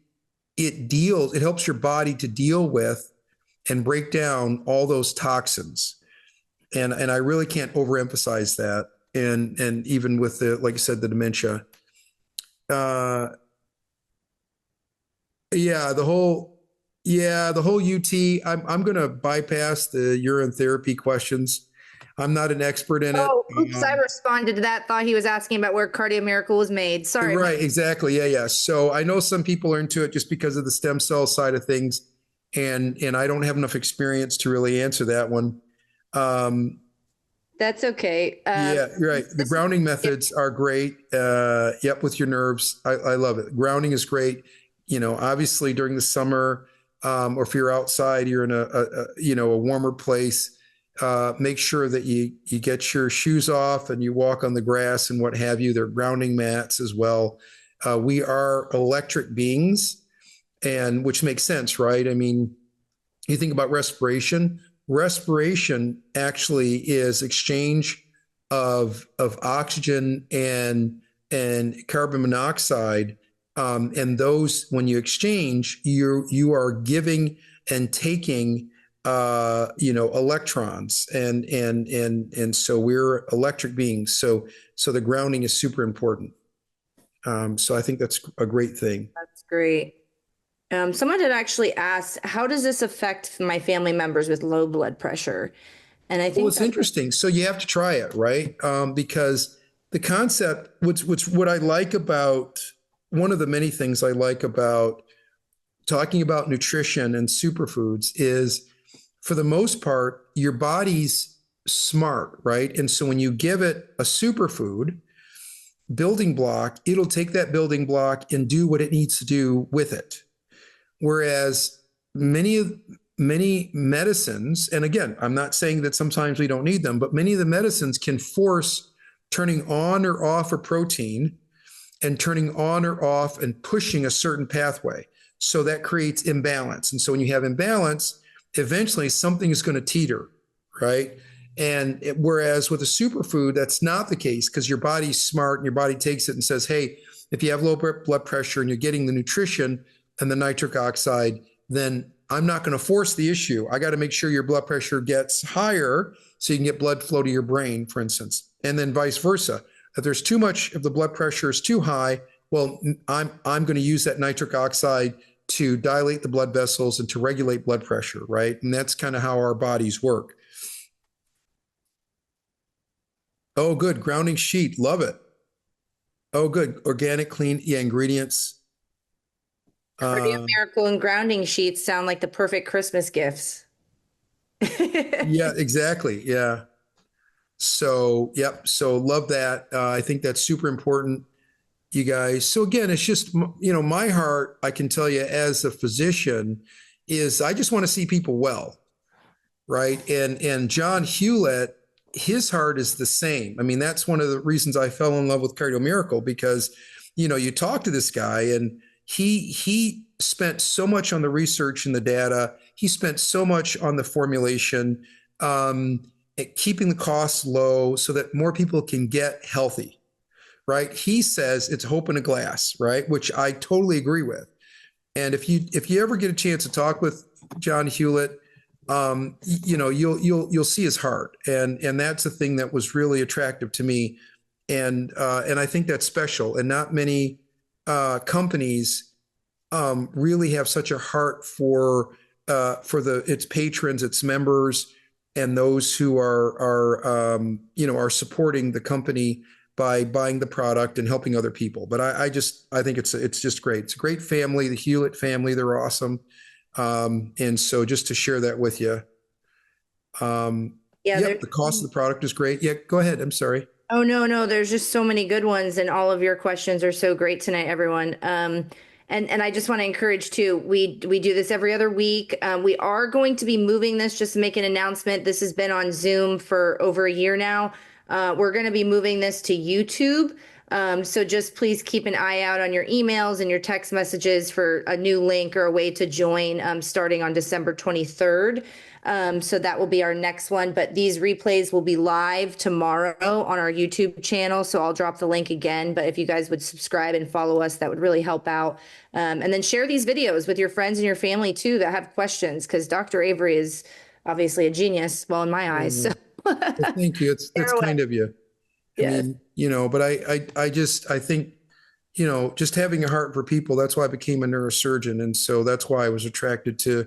helps your body to deal with and break down all those toxins. And I really can't overemphasize that. And even with the, like I said, the dementia. The whole UT, I'm going to bypass the urine therapy questions. I'm not an expert in it. Oh, oops, I responded to that. Thought he was asking about where Cardio Miracle was made. Sorry. Right, exactly. Yeah. So I know some people are into it just because of the stem cell side of things. And I don't have enough experience to really answer that one. That's okay. Yeah, right. The grounding methods are great. With your nerves. I love it. Grounding is great. Obviously during the summer, or if you're outside, you're in a warmer place, make sure that you get your shoes off and you walk on the grass and what have you. They're grounding mats as well. We are electric beings, and which makes sense, right? I mean, you think about respiration. Respiration actually is exchange of oxygen and carbon monoxide. And those, when you exchange, you are giving and taking electrons, and so we're electric beings. So the grounding is super important. So I think that's a great thing. That's great. Someone had actually asked, how does this affect my family members with low blood pressure? And I think it's interesting. So you have to try it, right? Because the concept, what I like about, one of the many things I like about talking about nutrition and superfoods is, for the most part, your body's smart, right? And so when you give it a superfood building block, it'll take that building block and do what it needs to do with it. Whereas many medicines, and again, I'm not saying that sometimes we don't need them, but many of the medicines can force turning on or off a protein and turning on or off and pushing a certain pathway. So that creates imbalance. And so when you have imbalance, eventually something is going to teeter, right? And whereas with a superfood, that's not the case, because your body's smart and your body takes it and says, hey, if you have low blood pressure and you're getting the nutrition and the nitric oxide, then I'm not going to force the issue. I got to make sure your blood pressure gets higher so you can get blood flow to your brain, for instance, and then vice versa. If there's too much, if the blood pressure is too high, well, I'm going to use that nitric oxide to dilate the blood vessels and to regulate blood pressure, right? And that's kind of how our bodies work. Oh, good. Grounding sheet. Love it. Oh, good. Organic, clean, ingredients. Cardio Miracle and grounding sheets sound like the perfect Christmas gifts. Yeah, exactly. Yeah. So, yep. So love that. I think that's super important, you guys. So again, it's just, my heart, I can tell you as a physician, is I just want to see people well, right? And John Hewlett, his heart is the same. I mean, that's one of the reasons I fell in love with Cardio Miracle, because, you talk to this guy and he spent so much on the research and the data. He spent so much on the formulation, keeping the costs low so that more people can get healthy, right? He says it's hope in a glass, right? Which I totally agree with. And if you ever get a chance to talk with John Hewlett, you'll see his heart, and that's the thing that was really attractive to me, and I think that's special, and not many companies really have such a heart for its patrons, its members, and those who are supporting the company by buying the product and helping other people. But I think it's just great. It's a great family, the Hewlett family. They're awesome. And so just to share that with you. Yeah, Yep, the cost of the product is great. Yeah, go ahead. I'm sorry. oh, no, no, there's just so many good ones, and all of your questions are so great tonight, everyone. And I just want to encourage too, we do this every other week. We are going to be moving this, just to make an announcement. This has been on Zoom for over a year now. We're going to be moving this to YouTube. So just please keep an eye out on your emails and your text messages for a new link or a way to join, starting on December 23rd. So that will be our next one, but these replays will be live tomorrow on our YouTube channel. So I'll drop the link again, but if you guys would subscribe and follow us, that would really help out. And then share these videos with your friends and your family too that have questions, because Dr. Avery is obviously a genius, well, in my eyes. So Well, thank you. That's Share away. kind of you. I Yes. mean, but I think, just having a heart for people, that's why I became a neurosurgeon. And so that's why I was attracted to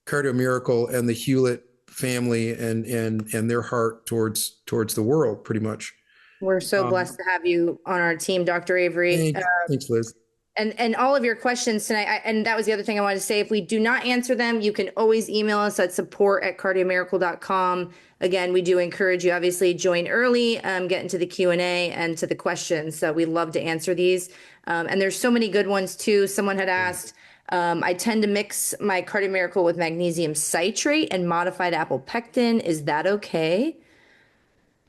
Cardio Miracle and the Hewlett family and their heart towards the world, pretty much. We're so blessed to have you on our team, Dr. Avery. Thanks, Liz. And all of your questions tonight, and that was the other thing I wanted to say. If we do not answer them, you can always email us at support@cardiomiracle.com. Again, we do encourage you, obviously, join early, get into the Q&A and to the questions. So we love to answer these. And there's so many good ones too. Someone had asked, I tend to mix my Cardio Miracle with magnesium citrate and modified apple pectin. Is that okay?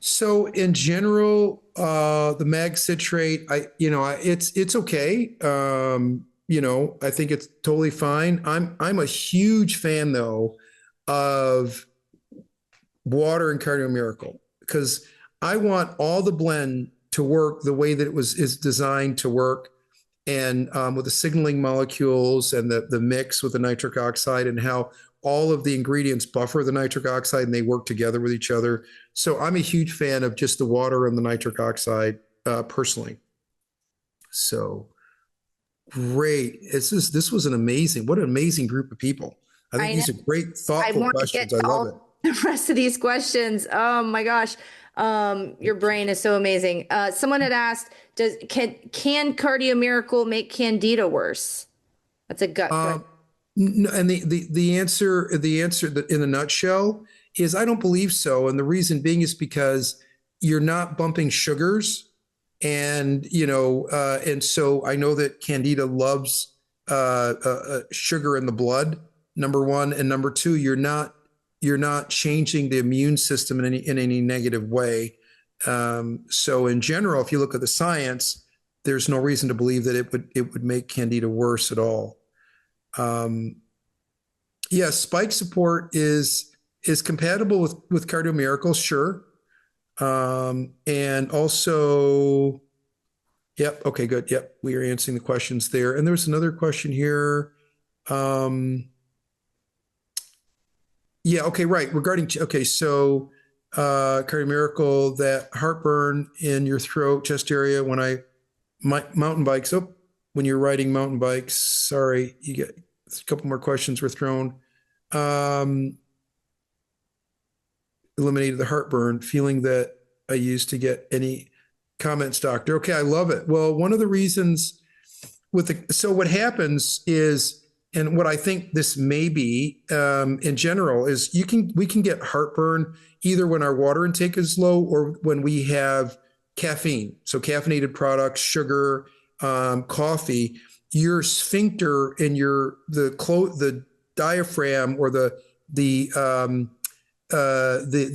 So in general, the mag citrate, it's okay. I think it's totally fine. I'm a huge fan though of water and Cardio Miracle, because I want all the blend to work the way that is designed to work, and with the signaling molecules and the mix with the nitric oxide, and how all of the ingredients buffer the nitric oxide and they work together with each other. So I'm a huge fan of just the water and the nitric oxide, personally. So great. This was what an amazing group of people. I think these are great, thoughtful questions. I love it. The rest of these questions. Oh my gosh. Your brain is so amazing. Someone had asked, can Cardio Miracle make Candida worse? That's a gut. And the answer in a nutshell is I don't believe so. And the reason being is because you're not bumping sugars. And, and so I know that Candida loves sugar in the blood, number one. And number two, you're not changing the immune system in any negative way. So in general, if you look at the science, there's no reason to believe that it would make Candida worse at all. Spike support is compatible with Cardio Miracle, sure. And also, yep, okay, good. Yep, we are answering the questions there. And there's another question here. Okay, right. So Cardio Miracle, that heartburn in your throat, chest area when mountain bikes. Oh, when you're riding mountain bikes, sorry, you get a couple more questions were thrown. Eliminated the heartburn, feeling that I used to get any comments, doctor. Okay, I love it. Well, one of the reasons so what happens is, and what I think this may be in general is we can get heartburn either when our water intake is low or when we have caffeine. So caffeinated products, sugar, coffee, your sphincter and the diaphragm or the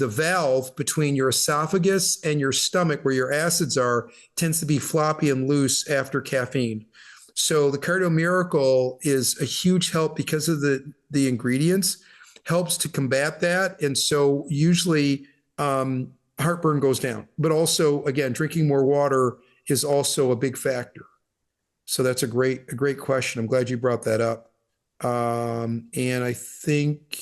valve between your esophagus and your stomach, where your acids are, tends to be floppy and loose after caffeine. So the Cardio Miracle is a huge help because of the ingredients, helps to combat that. And so usually heartburn goes down, but also, again, drinking more water is also a big factor. So that's a great question. I'm glad you brought that up. And I think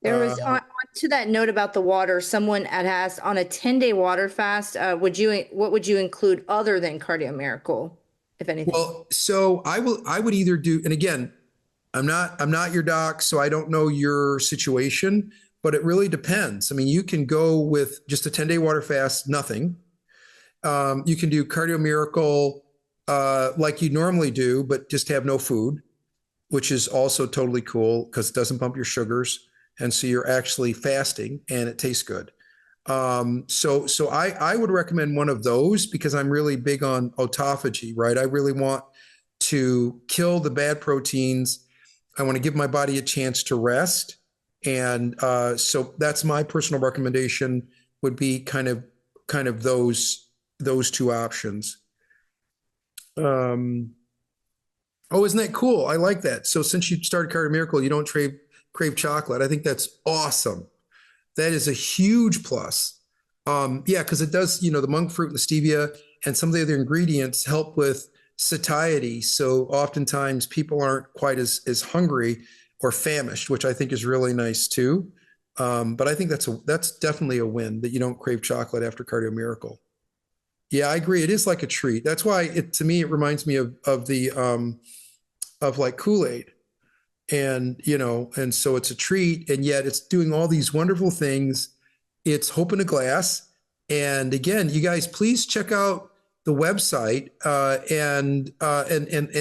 there was on to that note about the water, someone had asked, on a 10-day water fast, what would you include other than Cardio Miracle if anything? Well, so I would either do, and again, I'm not your doc, so I don't know your situation, but it really depends. I mean, you can go with just a 10-day water fast, nothing. You can do Cardio Miracle like you normally do, but just have no food, which is also totally cool because it doesn't bump your sugars. And so you're actually fasting and it tastes good. So I would recommend one of those because I'm really big on autophagy, right? I really want to kill the bad proteins. I want to give my body a chance to rest. And so that's my personal recommendation would be kind of those two options. Oh, isn't that cool? I like that. So since you started Cardio Miracle, you don't crave chocolate. I think that's awesome. That is a huge plus. Yeah, because it does, the monk fruit and the stevia and some of the other ingredients help with satiety. So oftentimes people aren't quite as hungry or famished, which I think is really nice too. But I think that's definitely a win that you don't crave chocolate after Cardio Miracle. Yeah, I agree. It is like a treat. That's why to me it reminds me of the of like Kool-Aid. And so it's a treat, and yet it's doing all these wonderful things. It's hope in a glass. And again, you guys, please check out the website and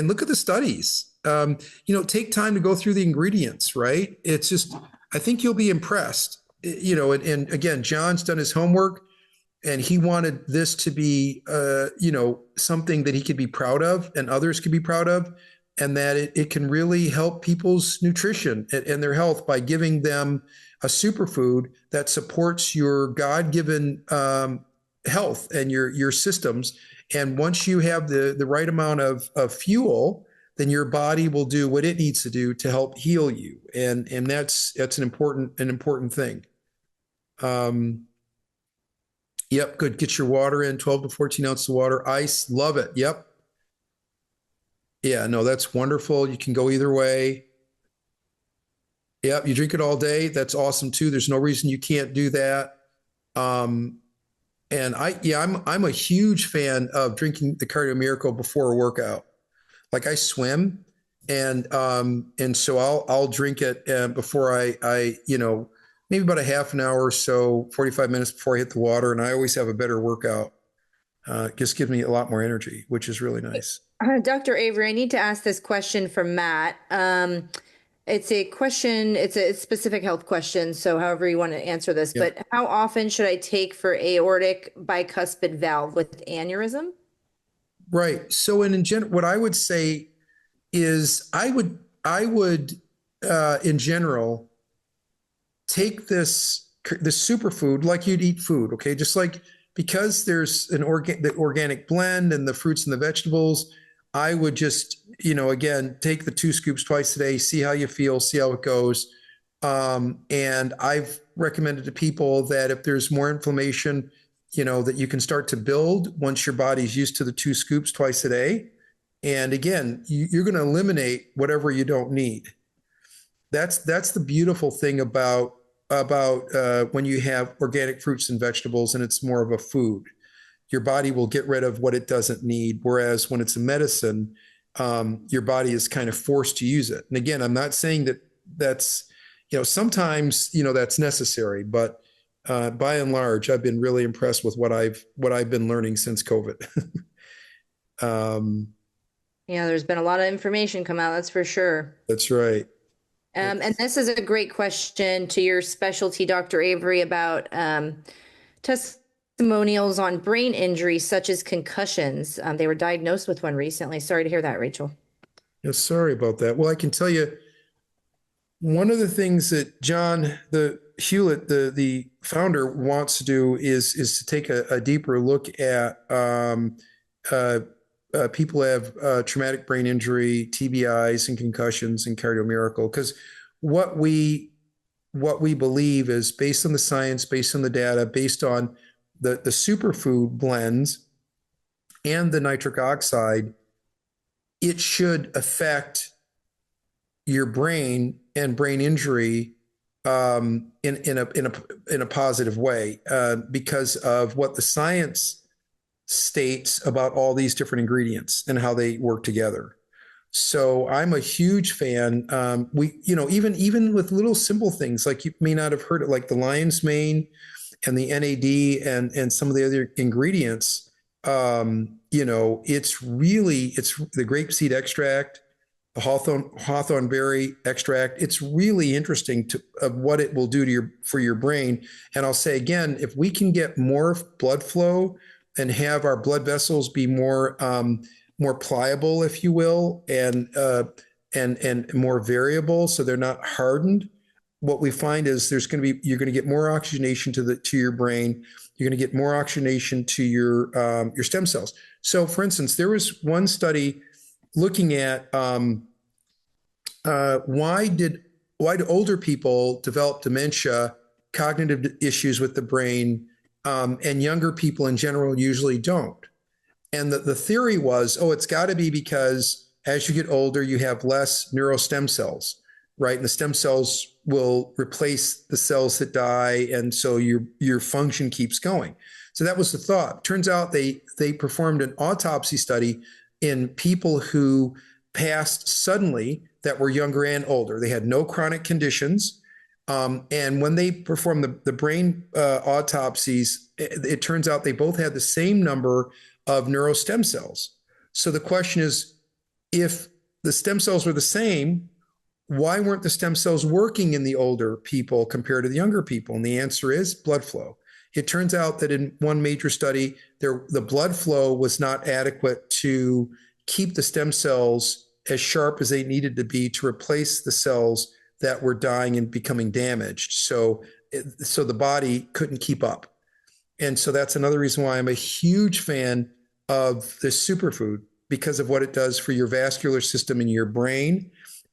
look at the studies. Take time to go through the ingredients, right? It's just, I think you'll be impressed. And again, John's done his homework, and he wanted this to be, something that he could be proud of and others could be proud of, and that it can really help people's nutrition and their health by giving them a superfood that supports your God-given health and your systems. And once you have the right amount of fuel, then your body will do what it needs to do to help heal you. And that's an important thing. Yep, good. Get your water in, 12 to 14 ounces of water. Ice, love it. Yep. Yeah, no, that's wonderful. You can go either way. Yep, you drink it all day. That's awesome too. There's no reason you can't do that. And I'm a huge fan of drinking the Cardio Miracle before a workout. Like I swim, and so I'll drink it before I maybe about a half an hour or so, 45 minutes before I hit the water, and I always have a better workout. It just gives me a lot more energy, which is really nice. Dr. Avery, I need to ask this question from Matt. It's a specific health question, so however you want to answer this, Yeah. but how often should I take for aortic bicuspid valve with aneurysm? Right. So in general, what I would say is I would in general take this superfood like you'd eat food. Okay, just like because there's the organic blend and the fruits and the vegetables, I would just again take the 2 scoops twice a day, see how you feel, see how it goes. And I've recommended to people that if there's more inflammation, that you can start to build once your body's used to the 2 scoops twice a day. And again, you're going to eliminate whatever you don't need. That's the beautiful thing about when you have organic fruits and vegetables and it's more of a food. Your body will get rid of what it doesn't need. Whereas when it's a medicine, your body is kind of forced to use it. And again, I'm not saying that's sometimes that's necessary, but by and large, I've been really impressed with what I've been learning since COVID. Yeah, there's been a lot of information come out, that's for sure. That's right. And this is a great question to your specialty, Dr. Avery, about testimonials on brain injuries such as concussions. They were diagnosed with one recently. Sorry to hear that, Rachel. Yeah, sorry about that. Well, I can tell you one of the things that John Hewlett, the founder, wants to do is to take a deeper look at people who have traumatic brain injury, TBIs, and concussions, and Cardio Miracle. Because what we believe is based on the science, based on the data, based on the superfood blends and the nitric oxide, it should affect your brain and brain injury in a positive way because of what the science states about all these different ingredients and how they work together. So I'm a huge fan. Even with little simple things like you may not have heard it, like the lion's mane and the NAD and some of the other ingredients. It's the grapeseed extract, the hawthorn berry extract. It's really interesting of what it will do for your brain. And I'll say again, if we can get more blood flow and have our blood vessels be more pliable, if you will, and more variable, so they're not hardened. What we find is you're going to get more oxygenation to your brain. You're going to get more oxygenation to your stem cells. So, for instance, there was one study looking at why do older people develop dementia, cognitive issues with the brain, and younger people in general usually don't. And the theory was, it's got to be because as you get older, you have less neurostem cells, right? And the stem cells will replace the cells that die, and so your function keeps going. So that was the thought. Turns out they performed an autopsy study in people who passed suddenly that were younger and older. They had no chronic conditions. And when they performed the brain autopsies, it turns out they both had the same number of neurostem cells. So the question is, if the stem cells were the same, why weren't the stem cells working in the older people compared to the younger people? And the answer is blood flow. It turns out that in one major study, the blood flow was not adequate to keep the stem cells as sharp as they needed to be to replace the cells that were dying and becoming damaged. So the body couldn't keep up. And so that's another reason why I'm a huge fan of this superfood, because of what it does for your vascular system in your brain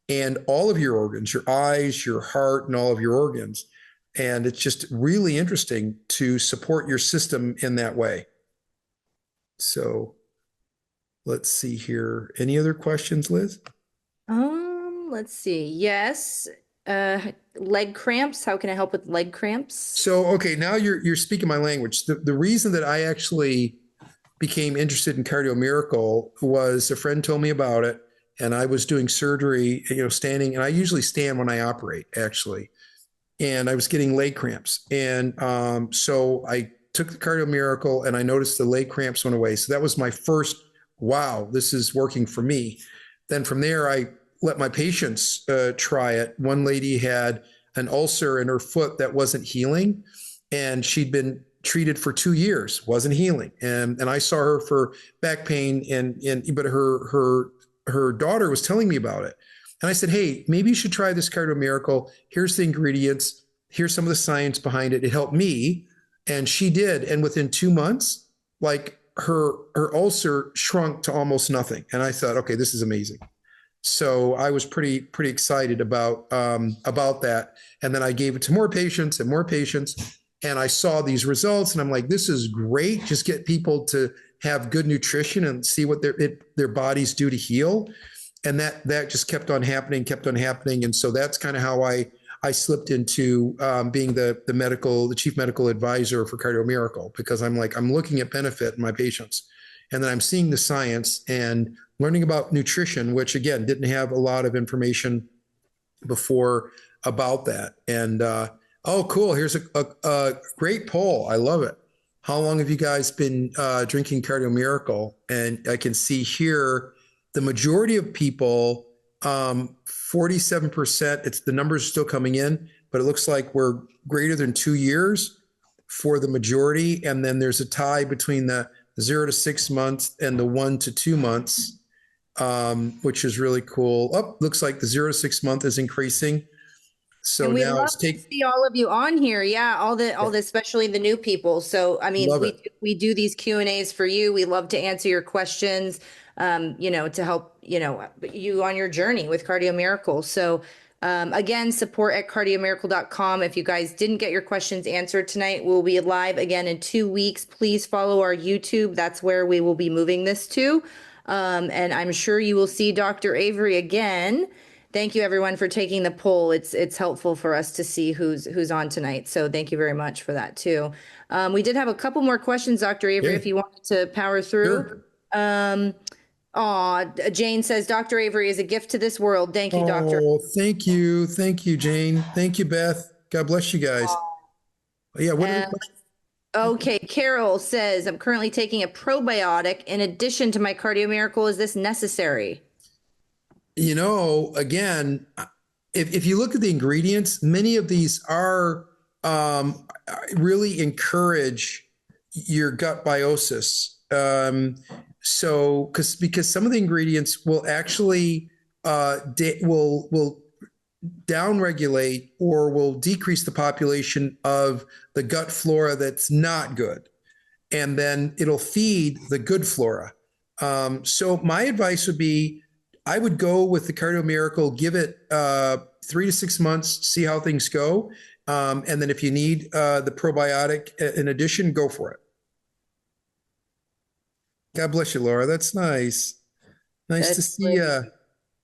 and all of your organs, your eyes, your heart, and all of your organs. And it's just really interesting to support your system in that way. So let's see here. Any other questions, Liz? Let's see. Yes. Leg cramps. How can I help with leg cramps? So, okay, now you're speaking my language. The reason that I actually became interested in Cardio Miracle was a friend told me about it, and I was doing surgery, standing, and I usually stand when I operate, actually. And I was getting leg cramps. And so I took the Cardio Miracle, and I noticed the leg cramps went away. So that was my first, wow, this is working for me. Then from there, I let my patients try it. One lady had an ulcer in her foot that wasn't healing, and she'd been treated for 2 years, wasn't healing. And I saw her for back pain, but her daughter was telling me about it. And I said, hey, maybe you should try this Cardio Miracle. Here's the ingredients. Here's some of the science behind it. It helped me. And she did. And within 2 months, like her ulcer shrunk to almost nothing. And I thought, okay, this is amazing. So I was pretty excited about that. And then I gave it to more patients. And I saw these results, and I'm like, this is great. Just get people to have good nutrition and see what their bodies do to heal. And that just kept on happening. And so that's kind of how I slipped into being the chief medical advisor for Cardio Miracle, because I'm looking at benefit in my patients. And then I'm seeing the science and learning about nutrition, which again, didn't have a lot of information before about that. And oh, cool. Here's a great poll. I love it. How long have you guys been drinking Cardio Miracle? And I can see here the majority of people, 47%, the numbers are still coming in, but it looks like we're greater than 2 years for the majority. And then there's a tie between the 0 to 6 months and the 1 to 2 months, which is really cool. Looks like the 0 to 6 month is increasing. So and we now love to see all of you on here. Yeah, all the especially the new people. So I mean, we do these Q&As for you. We love to answer your questions, to help you on your journey with Cardio Miracle. So again, support at cardiomiracle.com. If you guys didn't get your questions answered tonight, we'll be live again in 2 weeks. Please follow our YouTube. That's where we will be moving this to. And I'm sure you will see Dr. Avery again. thank you everyone for taking the poll. It's helpful for us to see who's on tonight. So thank you very much for that too. We did have a couple more questions, Dr. Avery, if you wanted to power through. Sure. Jane says, Dr. Avery is a gift to this world. Thank you, Doctor. Oh, thank you. Thank you, Jane. Thank you, Beth. God bless you guys. Yeah, what are the questions? Okay, Carol says, I'm currently taking a probiotic in addition to my Cardio Miracle. Is this necessary? You know, again, if you look at the ingredients, many of these are really encourage your gut biosis. So, because some of the ingredients will actually will downregulate or will decrease the population of the gut flora that's not good, and then it'll feed the good flora. So my advice would be, I would go with the Cardio Miracle, give it 3 to 6 months, see how things go. And then if you need the probiotic in addition, go for it. God bless you, Laura. That's nice. Nice to see you.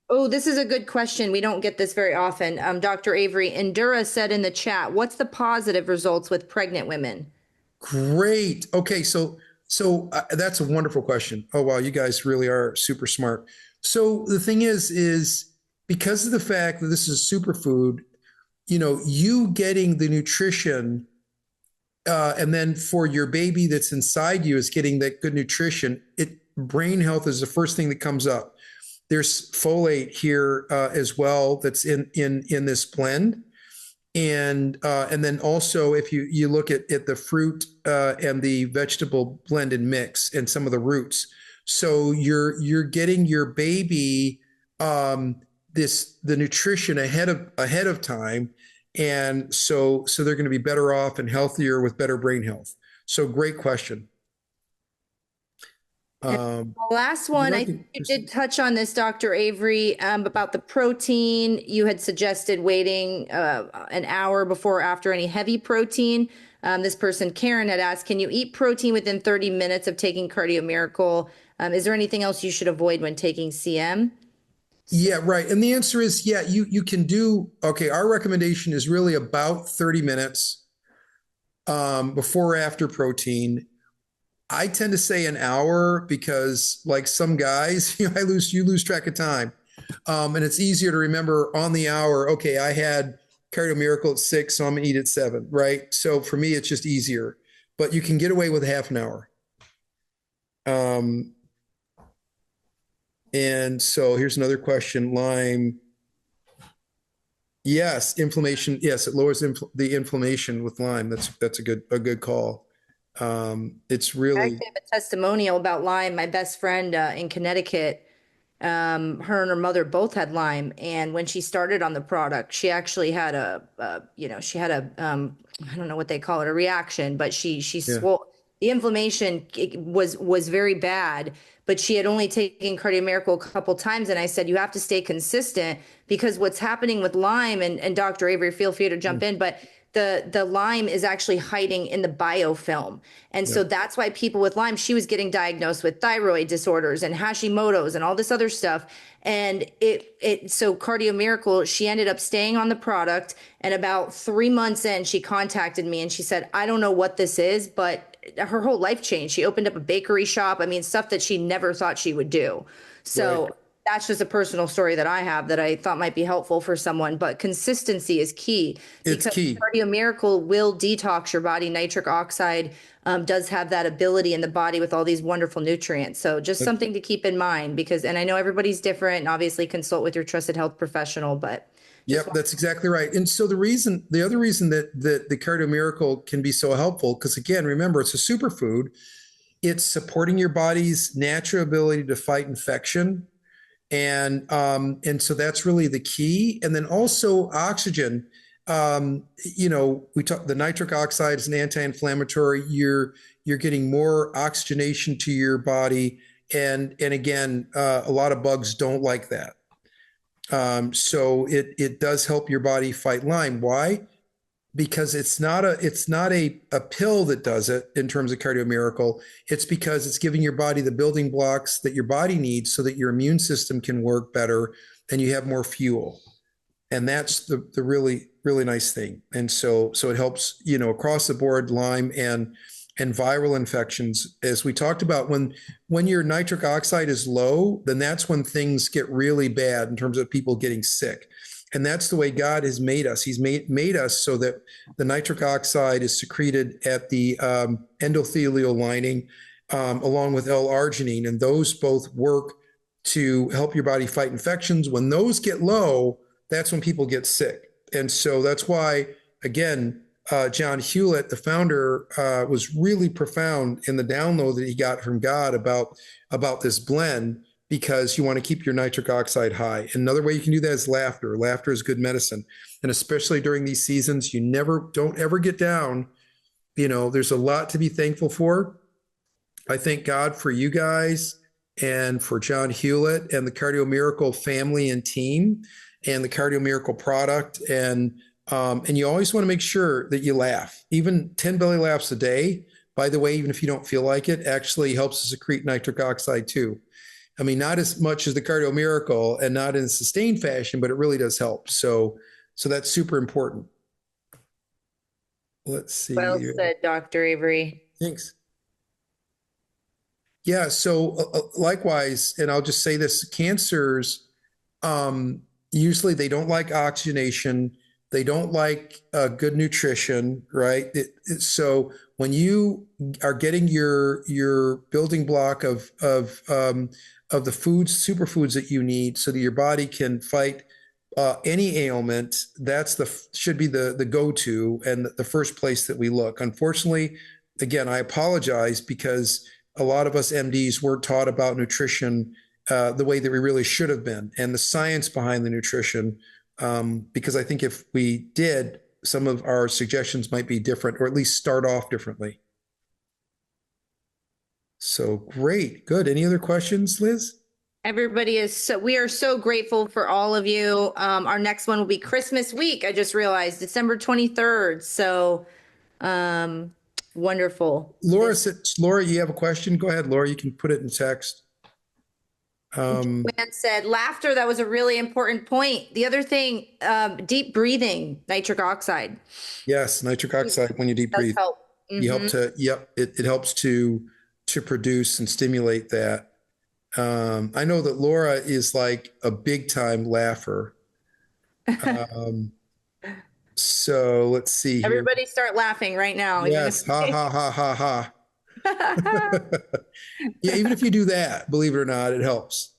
Oh, this is a good question. We don't get this very often. Dr. Avery, Endura said in the chat, what's the positive results with pregnant women? Great. Okay, so that's a wonderful question. Oh wow, you guys really are super smart. So the thing is because of the fact that this is a superfood, you know, you getting the nutrition, and then for your baby that's inside you is getting that good nutrition. Brain health is the first thing that comes up. There's folate here as well that's in this blend. And then also, if you look at the fruit and the vegetable blended mix and some of the roots, so you're getting your baby the nutrition ahead of time, and so they're going to be better off and healthier with better brain health. So great question. The last one, I think you did touch on this, Dr. Avery, about the protein. You had suggested waiting an hour before or after any heavy protein. This person, Karen, had asked, can you eat protein within 30 minutes of taking Cardio Miracle? Is there anything else you should avoid when taking CM? Yeah, right. And the answer is, yeah, you can do, okay, our recommendation is really about 30 minutes before or after protein. I tend to say an hour because, like some guys, you lose track of time, and it's easier to remember on the hour. Okay, I had Cardio Miracle at 6, so I'm gonna eat at 7, right? So for me, it's just easier. But you can get away with half an hour. And so here's another question: Lyme. Yes, inflammation. Yes, it lowers the inflammation with Lyme. That's a good call. It's really. I actually have a testimonial about Lyme. My best friend in Connecticut, her and her mother both had Lyme, and when she started on the product, she actually had she had a I don't know what they call it, a reaction, but she swole. The inflammation was very bad, but she had only taken Cardio Miracle a couple times, and I said, you have to stay consistent, because what's happening with Lyme, and Dr. Avery, feel free to jump in, but the Lyme is actually hiding in the biofilm. And so that's why people with Lyme, she was getting diagnosed with thyroid disorders and Hashimoto's and all this other stuff. And so Cardio Miracle, she ended up staying on the product. And about 3 months in, she contacted me and she said, I don't know what this is, but her whole life changed. She opened up a bakery shop. I mean, stuff that she never thought she would do. So that's just a personal story that I have that I thought might be helpful for someone, but consistency is key. It's key. Cardio Miracle will detox your body. Nitric oxide does have that ability in the body with all these wonderful nutrients. So just something to keep in mind, because, and I know everybody's different, and obviously consult with your trusted health professional, but. Yep, that's exactly right. And so the other reason that the Cardio Miracle can be so helpful, because again, remember, it's a superfood. It's supporting your body's natural ability to fight infection. And so that's really the key. And then also oxygen. We talk, the nitric oxide is an anti-inflammatory. You're getting more oxygenation to your body, and again, a lot of bugs don't like that. So it does help your body fight Lyme. Why? Because it's not a pill that does it in terms of Cardio Miracle. It's because it's giving your body the building blocks that your body needs so that your immune system can work better, and you have more fuel. And that's the really, really nice thing. And so it helps, across the board, Lyme and viral infections. As we talked about, when your nitric oxide is low, then that's when things get really bad in terms of people getting sick. And that's the way God has made us. He's made us so that the nitric oxide is secreted at the endothelial lining, along with L-arginine, and those both work to help your body fight infections. When those get low, that's when people get sick. And so that's why, again, John Hewlett, the founder, was really profound in the download that he got from God about this blend, because you want to keep your nitric oxide high. Another way you can do that is laughter. Laughter is good medicine. And especially during these seasons, don't ever get down. There's a lot to be thankful for. I thank God for you guys and for John Hewlett and the Cardio Miracle family and team and the Cardio Miracle product. And you always want to make sure that you laugh. Even 10 belly laughs a day, by the way, even if you don't feel like it, actually helps to secrete nitric oxide too. I mean, not as much as the Cardio Miracle and not in a sustained fashion, but it really does help. So that's super important. Let's see. Well said, Dr. Avery. Thanks. Yeah. So likewise, and I'll just say this, cancers, usually they don't like oxygenation. They don't like good nutrition, right? So when you are getting your building block of the foods, superfoods that you need, so that your body can fight any ailment, should be the go-to and the first place that we look. Unfortunately, again, I apologize, because a lot of us MDs weren't taught about nutrition the way that we really should have been, and the science behind the nutrition. Because I think if we did, some of our suggestions might be different, or at least start off differently. So great. Good. Any other questions, Liz? We are so grateful for all of you. Our next one will be Christmas week. I just realized December 23rd. So, wonderful. Laura, you have a question? Go ahead, Laura. You can put it in text. Joanne said, laughter, that was a really important point. The other thing, deep breathing, nitric oxide. Yes, nitric oxide when you deep breathe. Help. You help it helps to produce and stimulate that. I know that Laura is like a big time laugher. So let's see here. Everybody start laughing right now. Yes, ha ha ha ha ha. Yeah, even if you do that, believe it or not, it helps.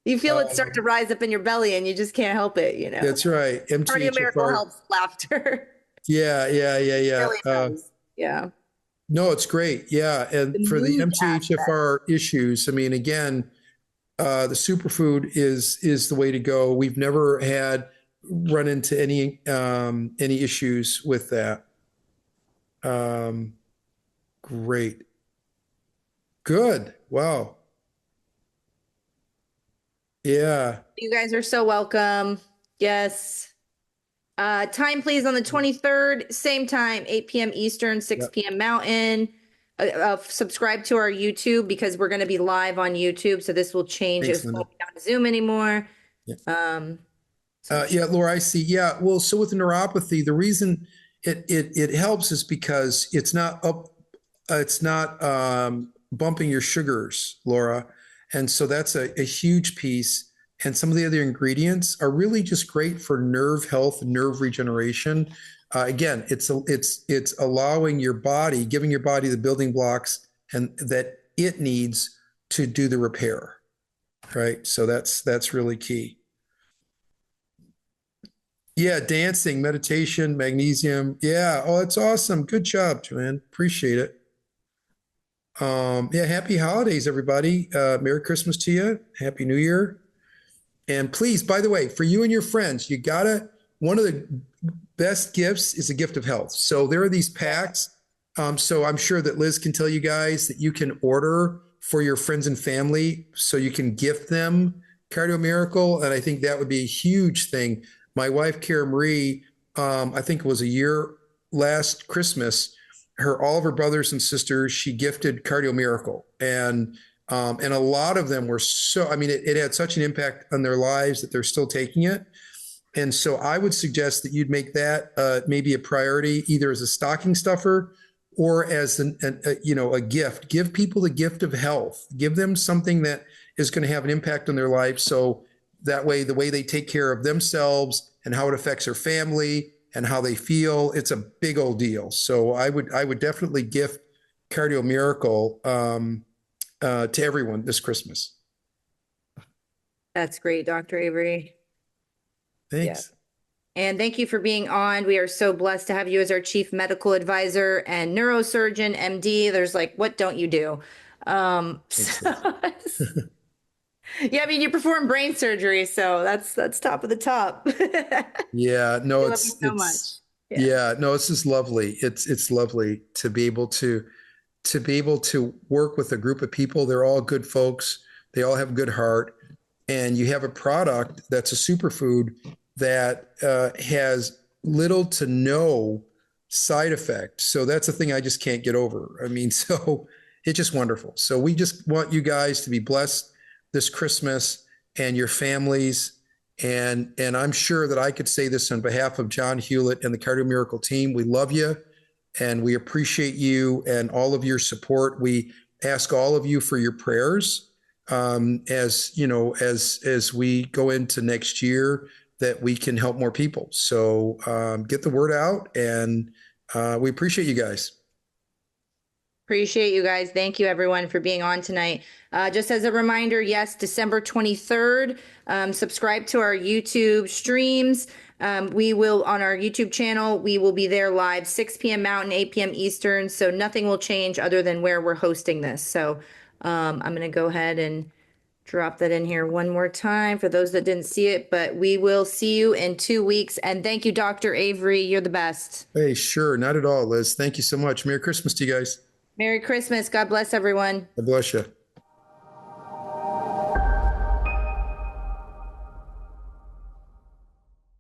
You feel it start to rise up in your belly and you just can't help it, That's right. Cardio Miracle helps laughter. Yeah. Really does. Yeah. No, it's great. Yeah. And for the MTHFR issues, I mean, again, the superfood is the way to go. We've never run into any issues with that. Great. Good. Wow. Yeah. You guys are so welcome. Yes. Time, please, on the 23rd, same time, 8 p.m. Eastern, 6 p.m. Mountain. Subscribe to our YouTube, because we're going to be live on YouTube. So this will change. Thanks, It's not on Zoom anymore. Yeah. Yeah, Laura, I see. Yeah. Well, so with the neuropathy, the reason it helps is because it's not bumping your sugars, Laura. And so that's a huge piece. And some of the other ingredients are really just great for nerve health, nerve regeneration. Again, it's allowing your body, giving your body the building blocks and that it needs to do the repair, right? So that's really key. Yeah, dancing, meditation, magnesium. Yeah, oh, that's awesome. Good job, Joanne. Appreciate it. Yeah, happy holidays, everybody. Merry Christmas to you. Happy New Year. And please, by the way, for you and your friends, one of the best gifts is a gift of health. So there are these packs. So I'm sure that Liz can tell you guys that you can order for your friends and family so you can gift them Cardio Miracle. And I think that would be a huge thing. My wife, Cara Marie, I think it was a year last Christmas, all of her brothers and sisters, she gifted Cardio Miracle. And And a lot of them were so, I mean, it had such an impact on their lives that they're still taking it. And so I would suggest that you'd make that maybe a priority, either as a stocking stuffer or as a gift. Give people the gift of health. Give them something that is going to have an impact on their life. So that way, the way they take care of themselves and how it affects their family and how they feel, it's a big old deal. So I would definitely gift Cardio Miracle to everyone this Christmas. That's great, Dr. Avery. Thanks. And thank you for being on. We are so blessed to have you as our chief medical advisor and neurosurgeon, MD. There's like, what don't you do? Yeah, I mean, you perform brain surgery, so that's top of the top. Yeah, no, I love you so much. Yeah, no, it's just lovely. It's lovely to be able to work with a group of people. They're all good folks. They all have good heart, and you have a product that's a superfood that has little to no side effect. So that's a thing I just can't get over. I mean, so it's just wonderful. So we just want you guys to be blessed this Christmas and your families. And I'm sure that I could say this on behalf of John Hewlett and the Cardio Miracle team. We love you and we appreciate you and all of your support. We ask all of you for your prayers as you know, as we go into next year, that we can help more people. So get the word out, and we appreciate you guys. Appreciate you guys. Thank you everyone for being on tonight. Just as a reminder, yes, December 23rd, subscribe to our YouTube streams. We will, on our YouTube channel, we will be there live 6 p.m. Mountain, 8 p.m. Eastern. So nothing will change other than where we're hosting this. So I'm going to go ahead and drop that in here one more time for those that didn't see it, but we will see you in 2 weeks. And thank you, Dr. Avery. You're the best. Hey, sure. Not at all, Liz. Thank you so much. Merry Christmas to you guys. Merry Christmas. God bless everyone. God bless you.